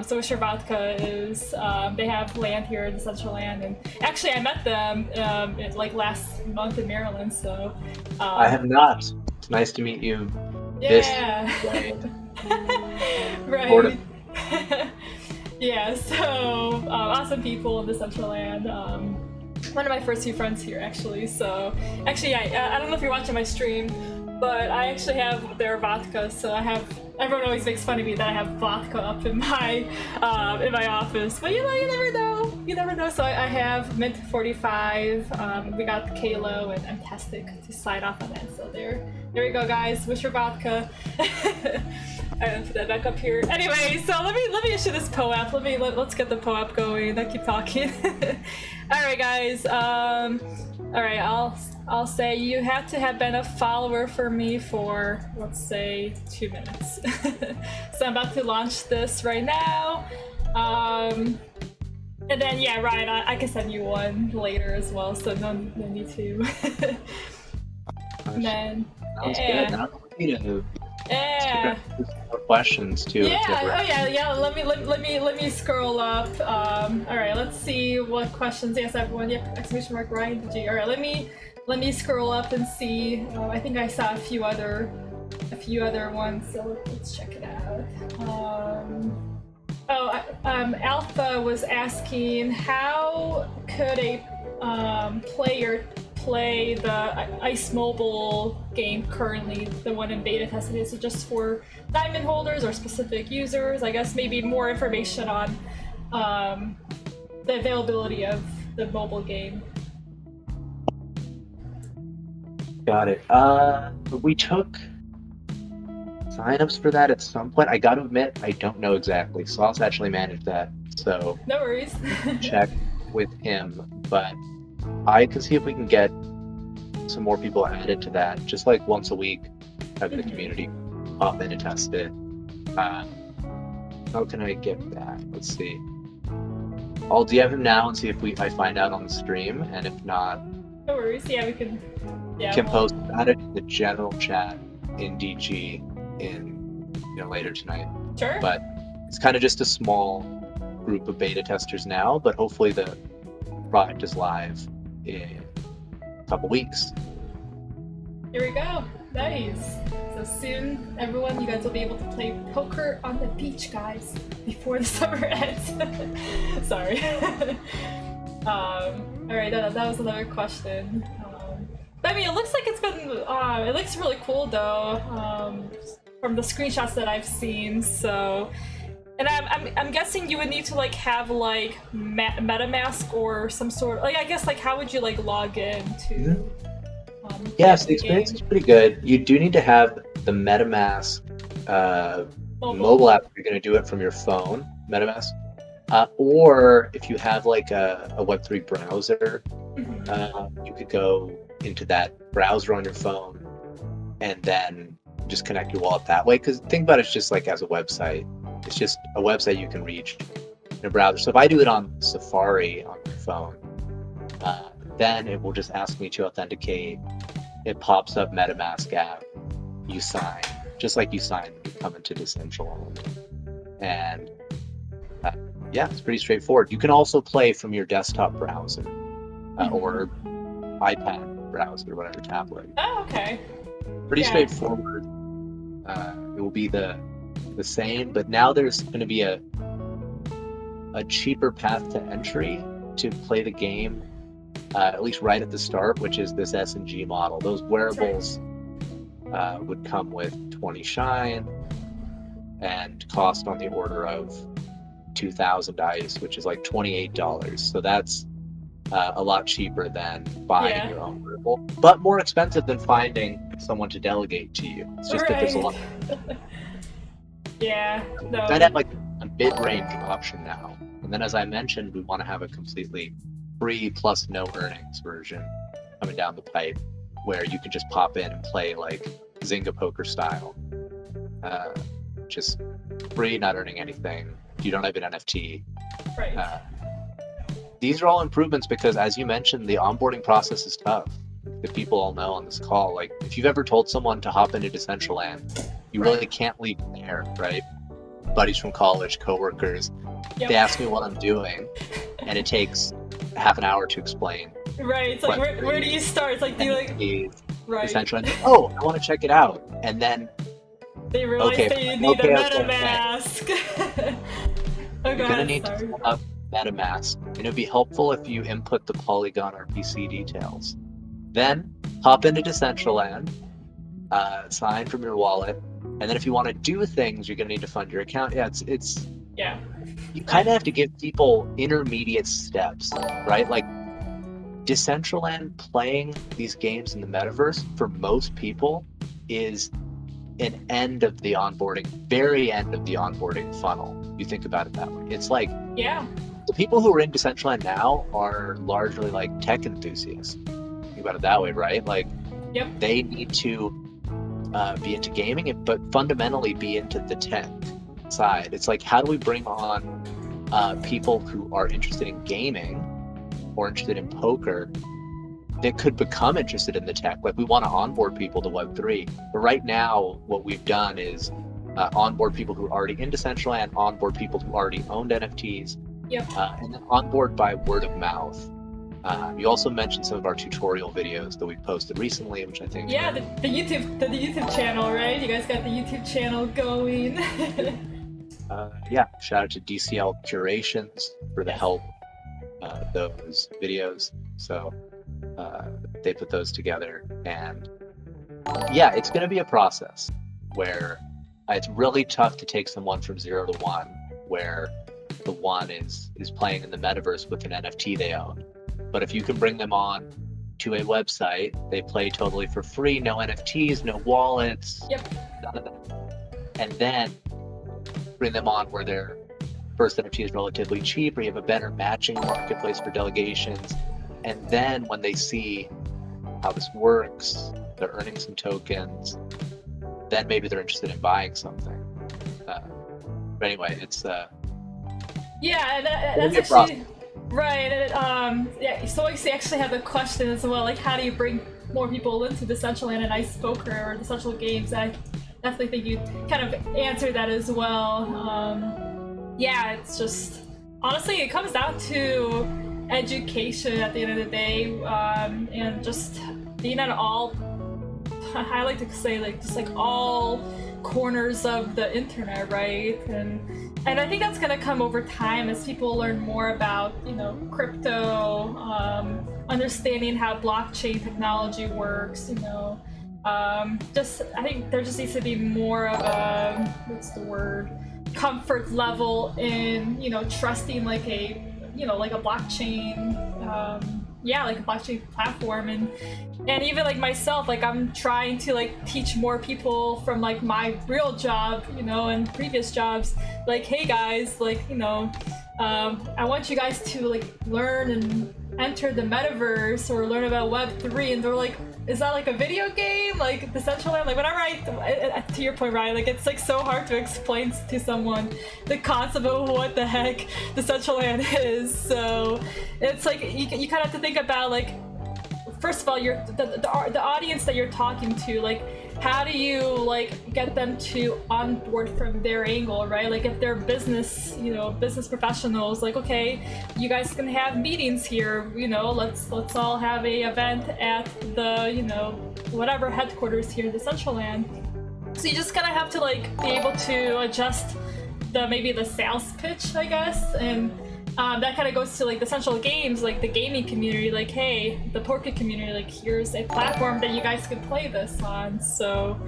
So Wisher Vodka is... they have land here in Decentraland, and actually I met them like last month in Maryland, so... I have not. It's nice to meet you. Yeah. Right. Yeah, so awesome people in Decentraland. One of my first few friends here, actually. So, actually, I don't know if you're watching my stream, but I actually have their vodka. So I have. Everyone always makes fun of me that I have vodka up in my office. But you never know. You never know. So I have Mint 45. We got Kalo and Fantastic to sign off on that. So there we go, guys. Wish your vodka. Alright, put that back up here. Anyway, so let me issue this POAP. Let's get the POAP going. I keep talking. Alright, guys. Alright, I'll say you have to have been a follower for me for, let's say, 2 minutes. So I'm about to launch this right now. And then yeah, Ryan, I can send you one later as well. So no need to. And then Sounds good. Good. Yeah. More questions too. Yeah. Let me scroll up. All right. Let's see what questions. Yes, everyone. Yep. Exclamation mark Ryan G. All right. Let me scroll up and see. I think I saw a few other ones. So let's check it out. Alpha was asking how could a player play the Ice Mobile game currently, the one in beta testing. Is it just for diamond holders or specific users? I guess maybe more information on the availability of the mobile game. Got it. We took signups for that at some point. I gotta admit, I don't know exactly. Sauce actually managed that, so no worries. check with him. But I can see if we can get some more people added to that, just like once a week, have the community pop in and test it. How can I get that? Let's see. I'll DM him now and see if I find out on the stream, and if not, no worries. Yeah, we can. Yeah, can post about it in the general chat in DG later tonight. Sure. But it's kind of just a small group of beta testers now, but hopefully the product is live in a couple weeks. Here we go. Nice. So soon, everyone, you guys will be able to play poker on the beach, guys, before the summer ends. Sorry. All right, that was another question. I mean, it looks like it's been. It looks really cool though, from the screenshots that I've seen. So. And I'm guessing you would need to like have like MetaMask or some sort of, like, I guess, like, how would you like log in to? Yes, the experience is pretty good. You do need to have the MetaMask mobile app if you're going to do it from your phone, MetaMask, or if you have like a Web3 browser, you could go into that browser on your phone and then just connect your wallet that way. Because think about it, it's just like as a website. It's just a website you can reach in a browser. So if I do it on Safari on my phone, then it will just ask me to authenticate. It pops up MetaMask app. You sign, just like you sign when you come into Decentraland. And yeah, it's pretty straightforward. You can also play from your desktop browser or iPad browser, whatever tablet. Oh, okay. Pretty straightforward. It will be the same, but now there's going to be a cheaper path to entry to play the game, at least right at the start, which is this S&G model. Those wearables would come with 20 shine and cost on the order of 2,000 ice, which is like $28. So that's a lot cheaper than buying your own wearable, but more expensive than finding someone to delegate to you. It's just that there's a lot. Yeah, no. I'd have like a mid-range option now. And then, as I mentioned, we want to have a completely free plus no earnings version coming down the pipe, where you can just pop in and play like Zynga poker style. Just free, not earning anything. You don't have an NFT. Right. These are all improvements because, as you mentioned, the onboarding process is tough. If people all know on this call, like if you've ever told someone to hop into Decentraland, you really can't leave them there, right? Buddies from college, coworkers, they ask me what I'm doing, and it takes half an hour to explain. Right. It's like where do you start? It's like do you like Decentraland. Oh, I want to check it out, and then they realize they need a MetaMask. You're gonna need to set up MetaMask, and it'd be helpful if you input the Polygon RPC details. Then hop into Decentraland, sign from your wallet, and then if you want to do things, you're gonna need to fund your account. It's you kind of have to give people intermediate steps, right? Like Decentraland playing these games in the metaverse for most people is an end of the onboarding, very end of the onboarding funnel. You think about it that way. It's like the people who are in Decentraland now are largely like tech enthusiasts. Think about it that way, right? Like they need to be into gaming, but fundamentally be into the tech side. It's like, how do we bring on people who are interested in gaming or interested in poker that could become interested in the tech? Like, we want to onboard people to Web3, but right now what we've done is onboard people who are already in Decentraland, onboard people who already owned NFTs, and then onboard by word of mouth. You also mentioned some of our tutorial videos that we posted recently, which I think the YouTube channel, right? You guys got the YouTube channel going. Shout out to DCL Curations for the help those videos. So they put those together, and it's going to be a process where it's really tough to take someone from 0 to 1, where the 1 is playing in the metaverse with an NFT they own. But if you can bring them on to a website, they play totally for free, no NFTs, no wallets, none of that. And then bring them on where their first NFT is relatively cheap, or you have a better matching marketplace for delegations. And then when they see how this works, they're earning some tokens, then maybe they're interested in buying something. But anyway, it's that's actually right. And so I actually have a question as well, like how do you bring more people into Decentraland and Ice Poker or DecentralGames? I definitely think you kind of answered that as well. It's just honestly it comes down to education at the end of the day, and just being at all, I like to say, like just like all corners of the internet, right? And I think that's gonna come over time as people learn more about, crypto, understanding how blockchain technology works, I think there just needs to be more of a, comfort level in, trusting like a, like a blockchain, like a blockchain platform. And even like myself, like I'm trying to like teach more people from like my real job, and previous jobs, like, hey guys, like, I want you guys to like learn and enter the metaverse or learn about Web3, and they're like, is that like a video game, like Decentraland? Like whenever to your point, Ryan, like it's like so hard to explain to someone the concept of what the heck Decentraland is. So it's like you kind of have to think about, like, first of all, the audience that you're talking to, like how do you like get them to onboard from their angle, right? Like if they're business professionals, like, okay, you guys can have meetings here, let's all have a event at the, whatever headquarters here in Decentraland. So you just kind of have to like be able to adjust maybe the sales pitch, I guess, and that kind of goes to like the DecentralGames, like the gaming community, like, hey, the poker community, like, here's a platform that you guys could play this on. So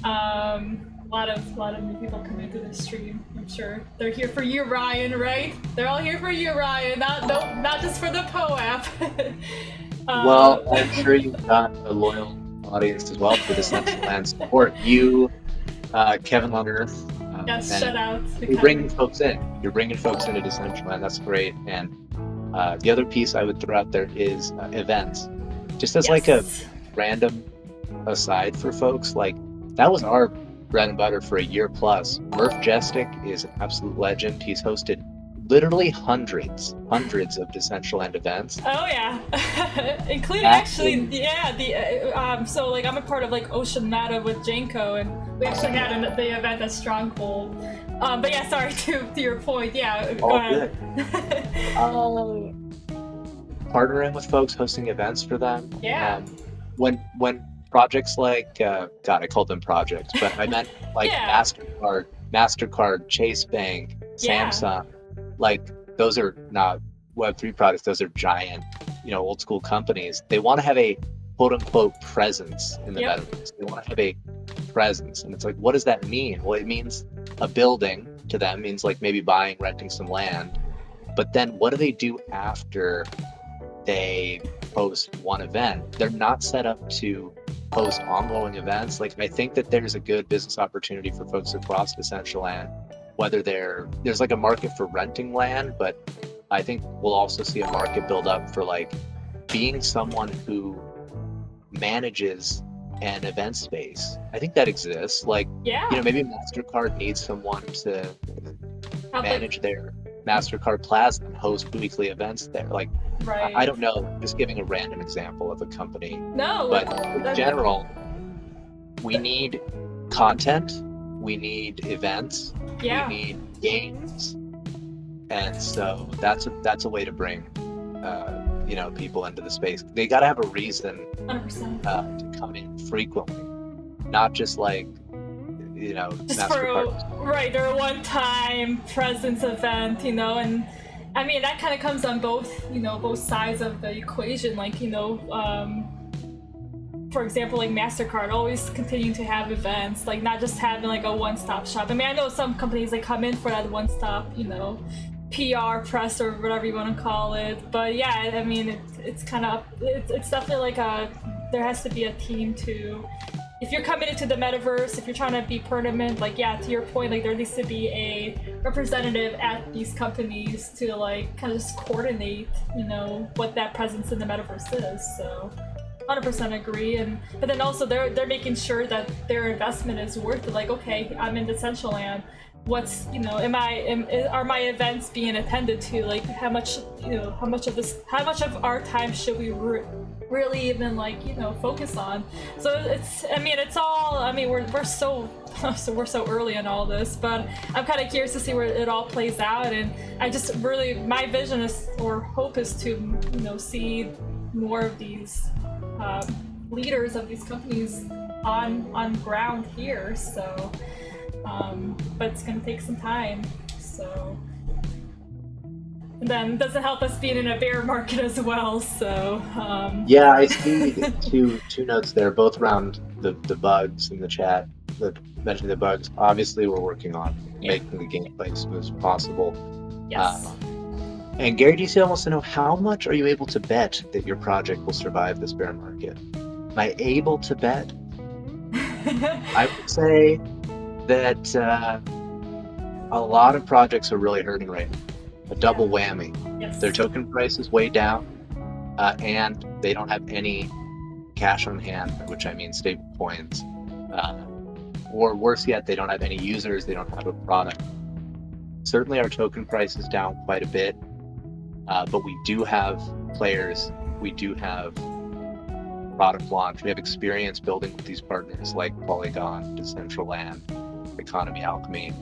a lot of new people coming to the stream. I'm sure they're here for you, Ryan, right? They're all here for you, Ryan, not just for the Poe app. Well, I'm sure you've got a loyal audience as well for Decentraland support. You, Kevin on Earth. Yes, shout out. You're bringing folks in. You're bringing folks into Decentraland. That's great. And the other piece I would throw out there is events. Just as like a random aside for folks, like that was our bread and butter for a year plus. Murph Jestic is an absolute legend. He's hosted literally hundreds of Decentraland events. Oh yeah, including actually, yeah, so like I'm a part of like Ocean Meta with Janko, and we actually had the event at Stronghold. But yeah, sorry, to your point, yeah, go ahead. Partnering with folks, hosting events for them. Yeah. When projects like God, I called them projects, but I meant like MasterCard, Chase Bank, Samsung. Like those are not Web3 products; those are giant, old school companies. They want to have a quote unquote presence in the metaverse. They want to have a presence, and it's like, what does that mean? Well, it means a building to them means like maybe buying, renting some land. But then, what do they do after they host one event? They're not set up to host ongoing events. Like I think that there's a good business opportunity for folks across Decentraland. Whether there's like a market for renting land, but I think we'll also see a market build up for like being someone who manages an event space. I think that exists. Like, maybe MasterCard needs someone to manage their MasterCard Plaza and host weekly events there. Like, I don't know, just giving a random example of a company. No, but in general, we need content. We need events. We need games, and so that's a way to bring people into the space. They got to have a reason 100%. To come in frequently, not just like just for they're a one-time presence event, and I mean that kind of comes on both sides of the equation. Like for example, like MasterCard always continuing to have events, like not just having like a one-stop shop. I mean, I know some companies they come in for that one-stop, PR press or whatever you want to call it. But yeah, I mean, it's kind of it's definitely like there has to be a team to. If you're coming into the metaverse, if you're trying to be permanent, like to your point, like there needs to be a representative at these companies to like kind of just coordinate, what that presence in the metaverse is. So. 100% agree, but then also they're making sure that their investment is worth it. Like, okay, I'm in Decentraland. What's are my events being attended to? Like, how much of our time should we really even focus on? So it's all. We're so early in all this, but I'm kind of curious to see where it all plays out. And I just really my vision is or hope is to see more of these. Leaders of these companies on ground here, so but it's gonna take some time. So and then it doesn't help us being in a bear market as well. So I see two notes there, both around the bugs in the chat. Mentioning the bugs. Obviously, we're working on making the gameplay as smooth as possible. Yes. And Gary DCL wants to know, how much are you able to bet that your project will survive this bear market? Am I able to bet? I would say that a lot of projects are really hurting right now. A double whammy. Yes. Their token price is way down, and they don't have any cash on hand, which I mean stable coins. Or worse yet, they don't have any users, they don't have a product. Certainly our token price is down quite a bit. But we do have players, we do have product launch, we have experience building with these partners like Polygon, Decentraland, Economy Alchemy,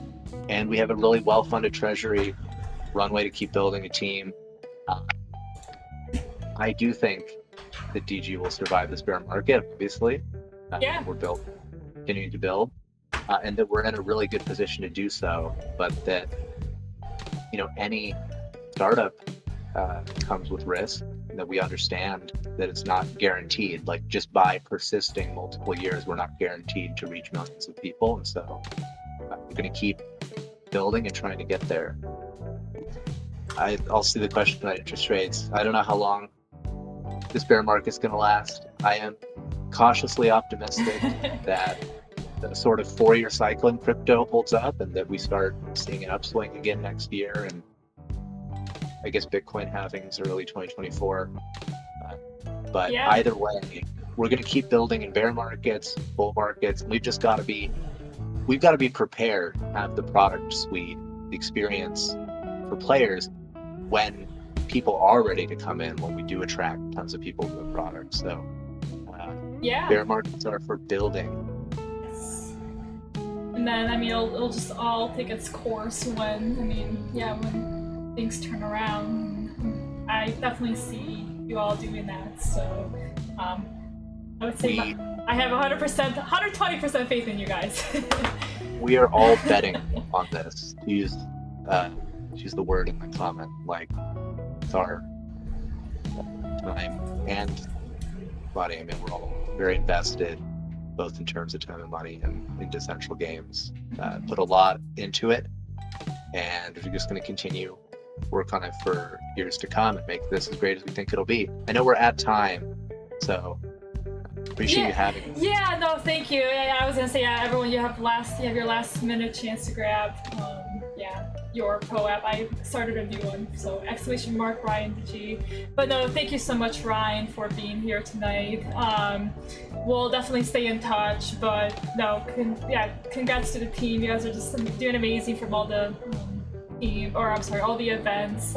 and we have a really well-funded treasury runway to keep building a team. I do think that DG will survive this bear market, obviously. We're continuing to build. and that we're in a really good position to do so, but that, any startup comes with risk, that we understand that it's not guaranteed. Like, just by persisting multiple years, we're not guaranteed to reach millions of people. And so we're going to keep building and trying to get there. I'll see the question about interest rates. I don't know how long this bear market's going to last. I am cautiously optimistic that the sort of 4-year cycle in crypto holds up, and that we start seeing an upswing again next year. And I guess Bitcoin halvings early 2024. But Yeah. Either way, we're going to keep building in bear markets, bull markets. We've got to be prepared to have the product suite, the experience for players when people are ready to come in, when we do attract tons of people to the product. So bear markets are for building. And then, it'll just all take its course when things turn around. I definitely see you all doing that. So I would say I have 120% faith in you guys. We are all betting on this. To use the word in my comment, like, it's our time and money. We're all very invested, both in terms of time and money, and in DecentralGames. Put a lot into it, and we're just going to continue work on it for years to come and make this as great as we think it'll be. I know we're at time, so appreciate you having me. Yeah, no, thank you. I was gonna say, everyone, you have your last minute chance to grab your POAP. I started a new one, so !Ryan DG. But no, thank you so much, Ryan, for being here tonight. We'll definitely stay in touch, but no, congrats to the team. You guys are just doing amazing from all the all the events,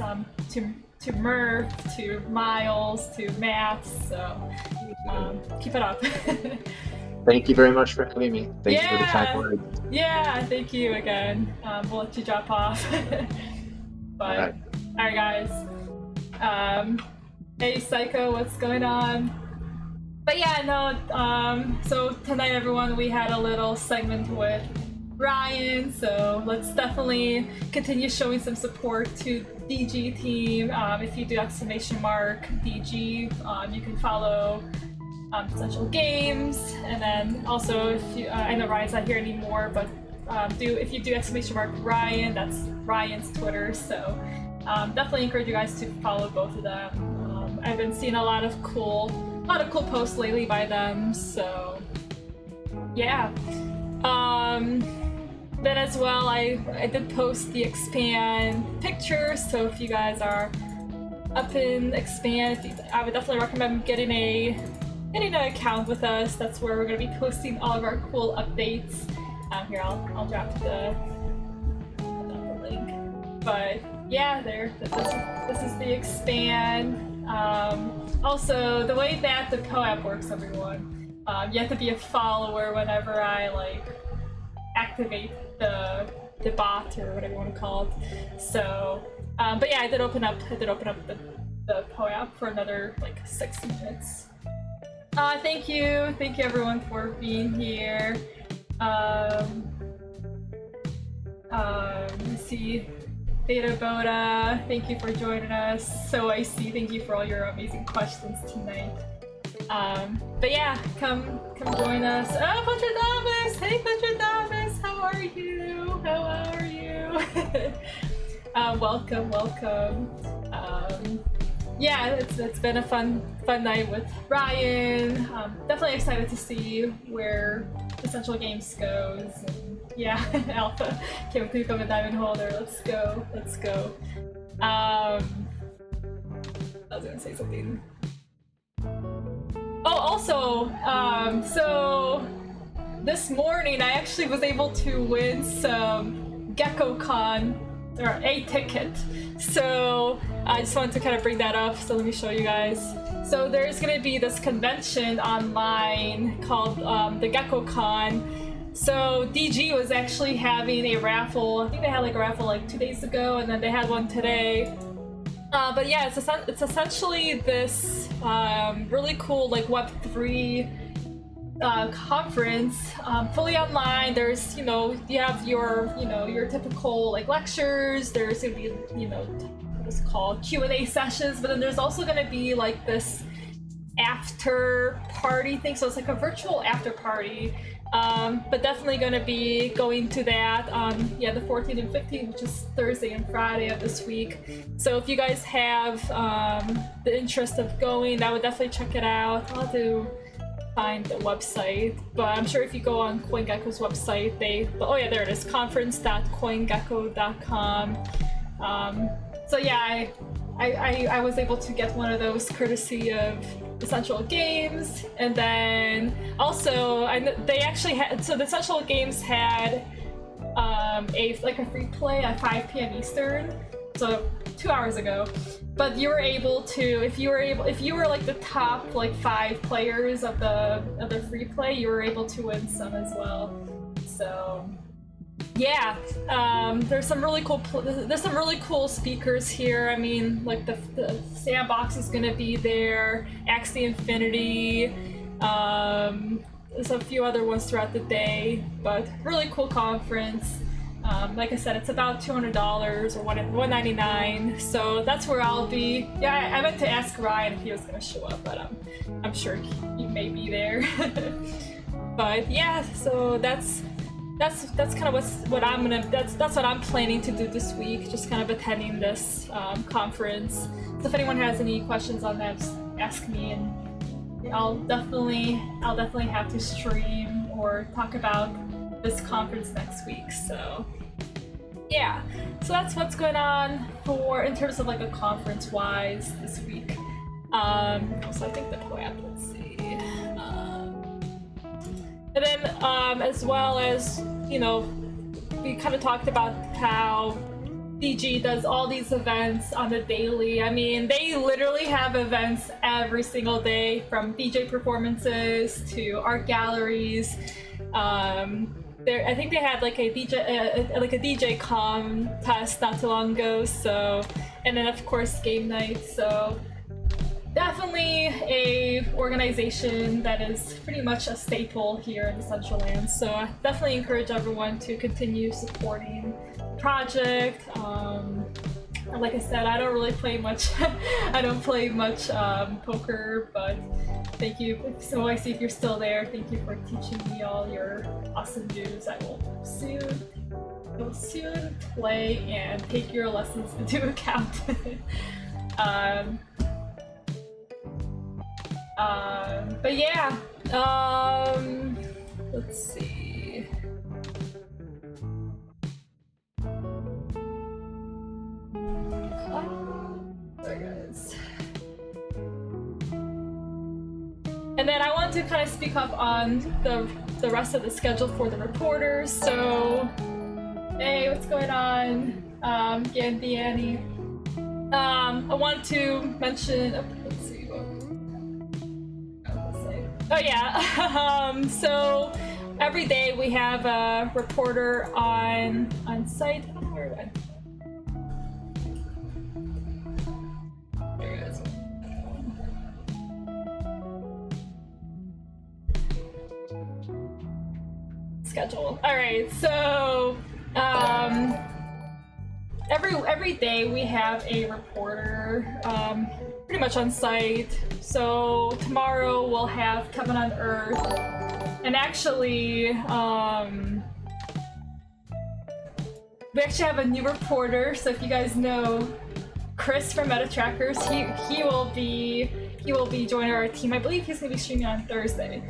to Murph, to Miles, to Matt, so keep it up. Thank you very much for having me. Thank you for the kind words. Yeah, thank you again. We'll let you drop off. But, all right, guys. Hey, Psycho, what's going on? But so tonight, everyone, we had a little segment with Ryan, so let's definitely continue showing some support to DG team. If you do !DG, you can follow DecentralGames, and then also if you, I know Ryan's not here anymore, but if you do !Ryan, that's Ryan's Twitter. So definitely encourage you guys to follow both of them. I've been seeing a lot of cool posts lately by them. So yeah. Then as well, I did post the Expand pictures, so if you guys are up in Expand, I would definitely recommend getting an account with us. That's where we're going to be posting all of our cool updates. Here, I'll drop the link. But yeah, this is the Expand. Also, the way that the POAP works, everyone, you have to be a follower whenever I activate the bot, or whatever you want to call it. So, but yeah, I did open up the POAP for another 60 minutes. Thank you everyone for being here. Let's see, Data Boda, thank you for joining us. So I see, thank you for all your amazing questions tonight. But yeah, come join us. Oh, Patradamus! Hey, Patradamus! How are you? Welcome. Yeah, it's been a fun night with Ryan. Definitely excited to see where DecentralGames goes. And yeah, Alpha can't wait to become a diamond holder. Let's go. I was gonna say something. Oh, also, so this morning I actually was able to win some GeckoCon, or a ticket. So I just wanted to kind of bring that up. So let me show you guys. So there's gonna be this convention online called the GeckoCon. So DG was actually having a raffle. I think they had a raffle 2 days ago, and then they had one today. But yeah, it's essentially this really cool Web3 conference, fully online. There's, you have your typical like lectures. There's gonna be, what's called Q&A sessions, but then there's also gonna be like this after party thing. So it's like a virtual after party. But definitely going to be going to that on the 14th and 15th, which is Thursday and Friday of this week. So if you guys have the interest of going, I would definitely check it out. I'll have to find the website, but I'm sure if you go on CoinGecko's website, oh yeah, there it is, conference.coingecko.com. So yeah, I was able to get one of those courtesy of DecentralGames, and then also they actually had, so DecentralGames had a free play at 5 p.m. Eastern, so 2 hours ago. But you were able to, if you were like the top like 5 players of the free play, you were able to win some as well. So yeah, there's some really cool speakers here. I mean, like the Sandbox is gonna be there, Axie Infinity, there's a few other ones throughout the day, but really cool conference. Like I said, it's about $200 or $199, so that's where I'll be. Yeah, I meant to ask Ryan if he was gonna show up, but I'm sure he may be there. But yeah, so that's kind of what I'm planning to do this week, just kind of attending this conference. So if anyone has any questions on that, just ask me, and I'll definitely have to stream or talk about this conference next week. So yeah, so that's what's going on in terms of like a conference wise this week. So I think the plan, let's see. And then, as well as, we kind of talked about how DG does all these events on the daily. I mean, they literally have events every single day, from DJ performances to art galleries. I think they had like a DJ contest not too long ago. So, and then of course game night. So definitely a organization that is pretty much a staple here in Decentraland. So I definitely encourage everyone to continue supporting the project. Like I said, I don't really play much. I don't play much poker, but thank you. So I see if you're still there. Thank you for teaching me all your awesome moves. I will soon play and take your lessons into account. But yeah, let's see. There guys. And then I want to kind of speak up on the rest of the schedule for the reporters. So, hey, what's going on? Gandhi, Annie. I want to mention. Let's see. Oh yeah. So every day we have a reporter on site. I don't know where it went. There it is. Schedule. All right. So every day we have a reporter. Pretty much on site. So tomorrow we'll have Kevin on Earth, and actually we actually have a new reporter. So if you guys know Chris from MetaTrackers, he will be joining our team. I believe he's gonna be streaming on Thursday.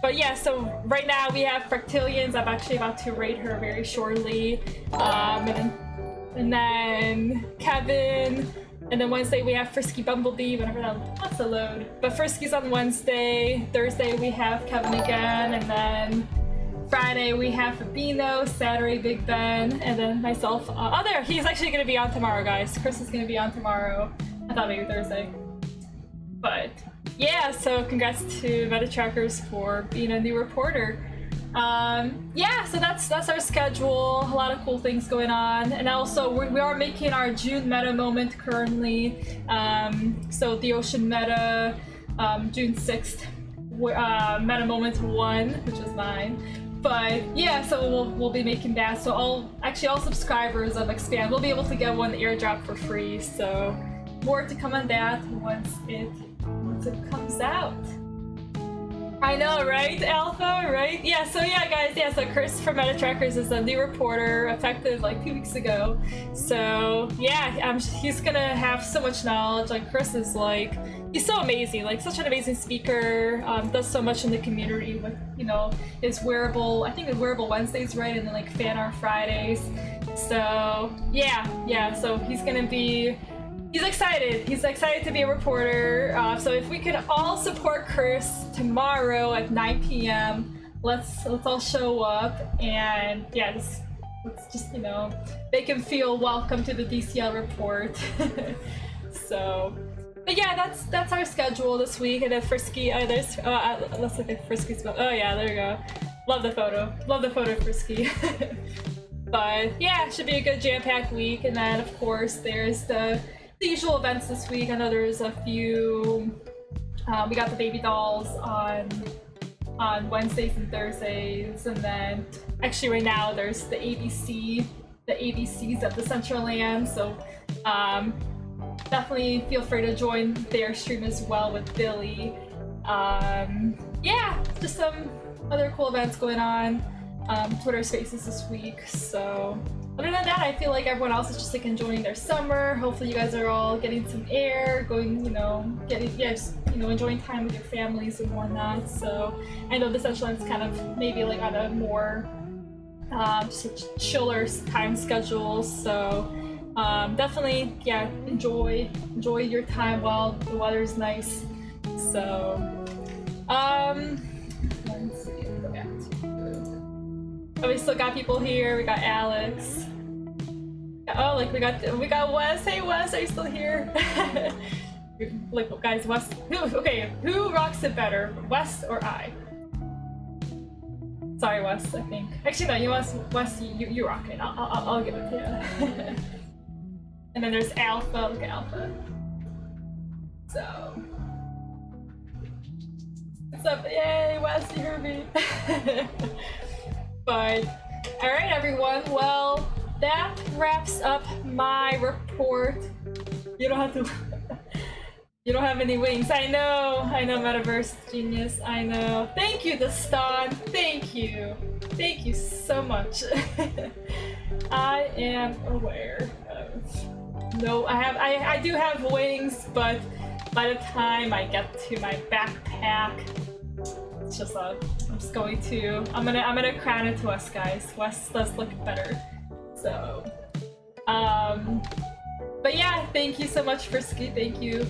But yeah, so right now we have Fractillions. I'm actually about to raid her very shortly, and then Kevin. And then Wednesday we have Frisky Bumblebee, whenever that's to load. But Frisky's on Wednesday. Thursday we have Kevin again. And then Friday we have Fabino, Saturday Big Ben, and then myself. Oh, there, he's actually going to be on tomorrow, guys. Chris is going to be on tomorrow. I thought maybe Thursday. But yeah, so congrats to MetaTrackers for being a new reporter. Yeah, so that's our schedule. A lot of cool things going on, and also we are making our June meta moment currently. So the Ocean meta, June 6th Meta Moment 1, which is mine. But yeah, so we'll be making that. So all subscribers of Expand will be able to get one airdrop for free. So more to come on that once it comes out. I know, right, Alpha, right? Yeah, so yeah, guys, yeah, so Chris from MetaTrackers is a new reporter, effective like 2 weeks ago. So yeah, he's gonna have so much knowledge. Like, Chris is like, he's so amazing, like such an amazing speaker, does so much in the community with, you know, his Wearable, I think it's Wearable Wednesdays, right? And then like Fan Art Fridays. So yeah, so he's excited. He's excited to be a reporter. So if we could all support Chris tomorrow at 9 p.m., let's all show up and yeah, let's just, you know, make him feel welcome to the DCL report. So, but yeah, that's our schedule this week. And then Frisky, let's look at Frisky's. Oh yeah, there you go. Love the photo, Frisky. But yeah, it should be a good jam-packed week. And then of course there's the usual events this week. I know there's a few. We got the baby dolls on Wednesdays and Thursdays, and then actually right now there's the ABCs at the Decentraland. So definitely feel free to join their stream as well with Billy. Yeah, just some other cool events going on. Twitter Spaces this week. So other than that, I feel like everyone else is just like enjoying their summer. Hopefully you guys are all getting some air, going, you know, enjoying time with your families and whatnot. So I know Decentraland's kind of maybe like on a more just a chiller time schedule. So definitely, yeah, enjoy your time while the weather's nice. So let's see. Oh, we still got people here. We got Alex. Oh, like we got Wes. Hey Wes, are you still here? Like, guys, Wes. Who rocks it better, Wes or I? Sorry, Wes. I think. Actually, no. Wes. You rock it. I'll give it to you. And then there's Alpha. Look at Alpha. So. What's up? Yay, Wes, you heard me. But, alright everyone, well, that wraps up my report. You don't have to... You don't have any wings. I know, Metaverse genius, I know. Thank you, Destan, thank you. Thank you so much. I am aware of... No, I do have wings, but by the time I get to my backpack, it's just I'm gonna crown it to Wes, guys. Wes does look better. So, but yeah, thank you so much, Frisky. Thank you.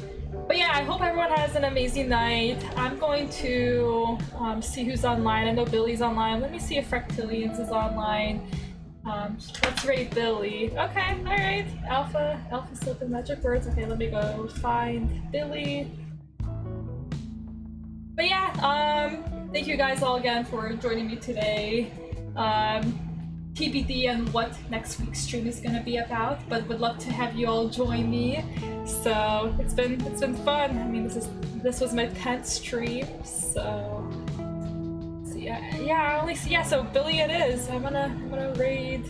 But yeah, I hope everyone has an amazing night. I'm going to see who's online. I know Billy's online. Let me see if Fractillions is online. Let's rate Billy. Okay, all right. Alpha Silk and Magic Words. Okay, let me go find Billy. But yeah, thank you guys all again for joining me today. TBD on what next week's stream is gonna be about, but would love to have you all join me. So it's been fun. I mean, this was my 10th stream, so yeah. So Billy it is. I'm gonna raid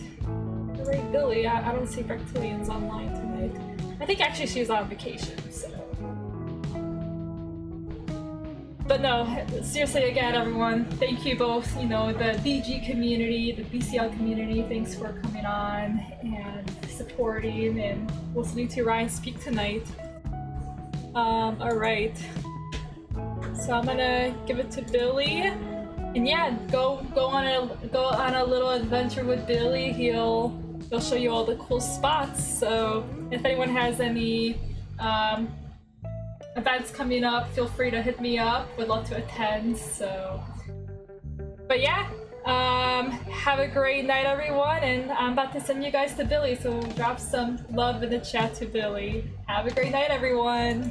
Billy. I don't see Reptilians online tonight. I think actually she's on vacation, so. But no, seriously, again, everyone, thank you both, you know, the DG community, the DCL community, thanks for coming on and supporting and listening to Ryan speak tonight. Alright. So I'm gonna give it to Billy. And yeah, go on a little adventure with Billy. He'll show you all the cool spots. So if anyone has any events coming up, feel free to hit me up. Would love to attend. So, but yeah, have a great night, everyone, and I'm about to send you guys to Billy, so drop some love in the chat to Billy. Have a great night, everyone.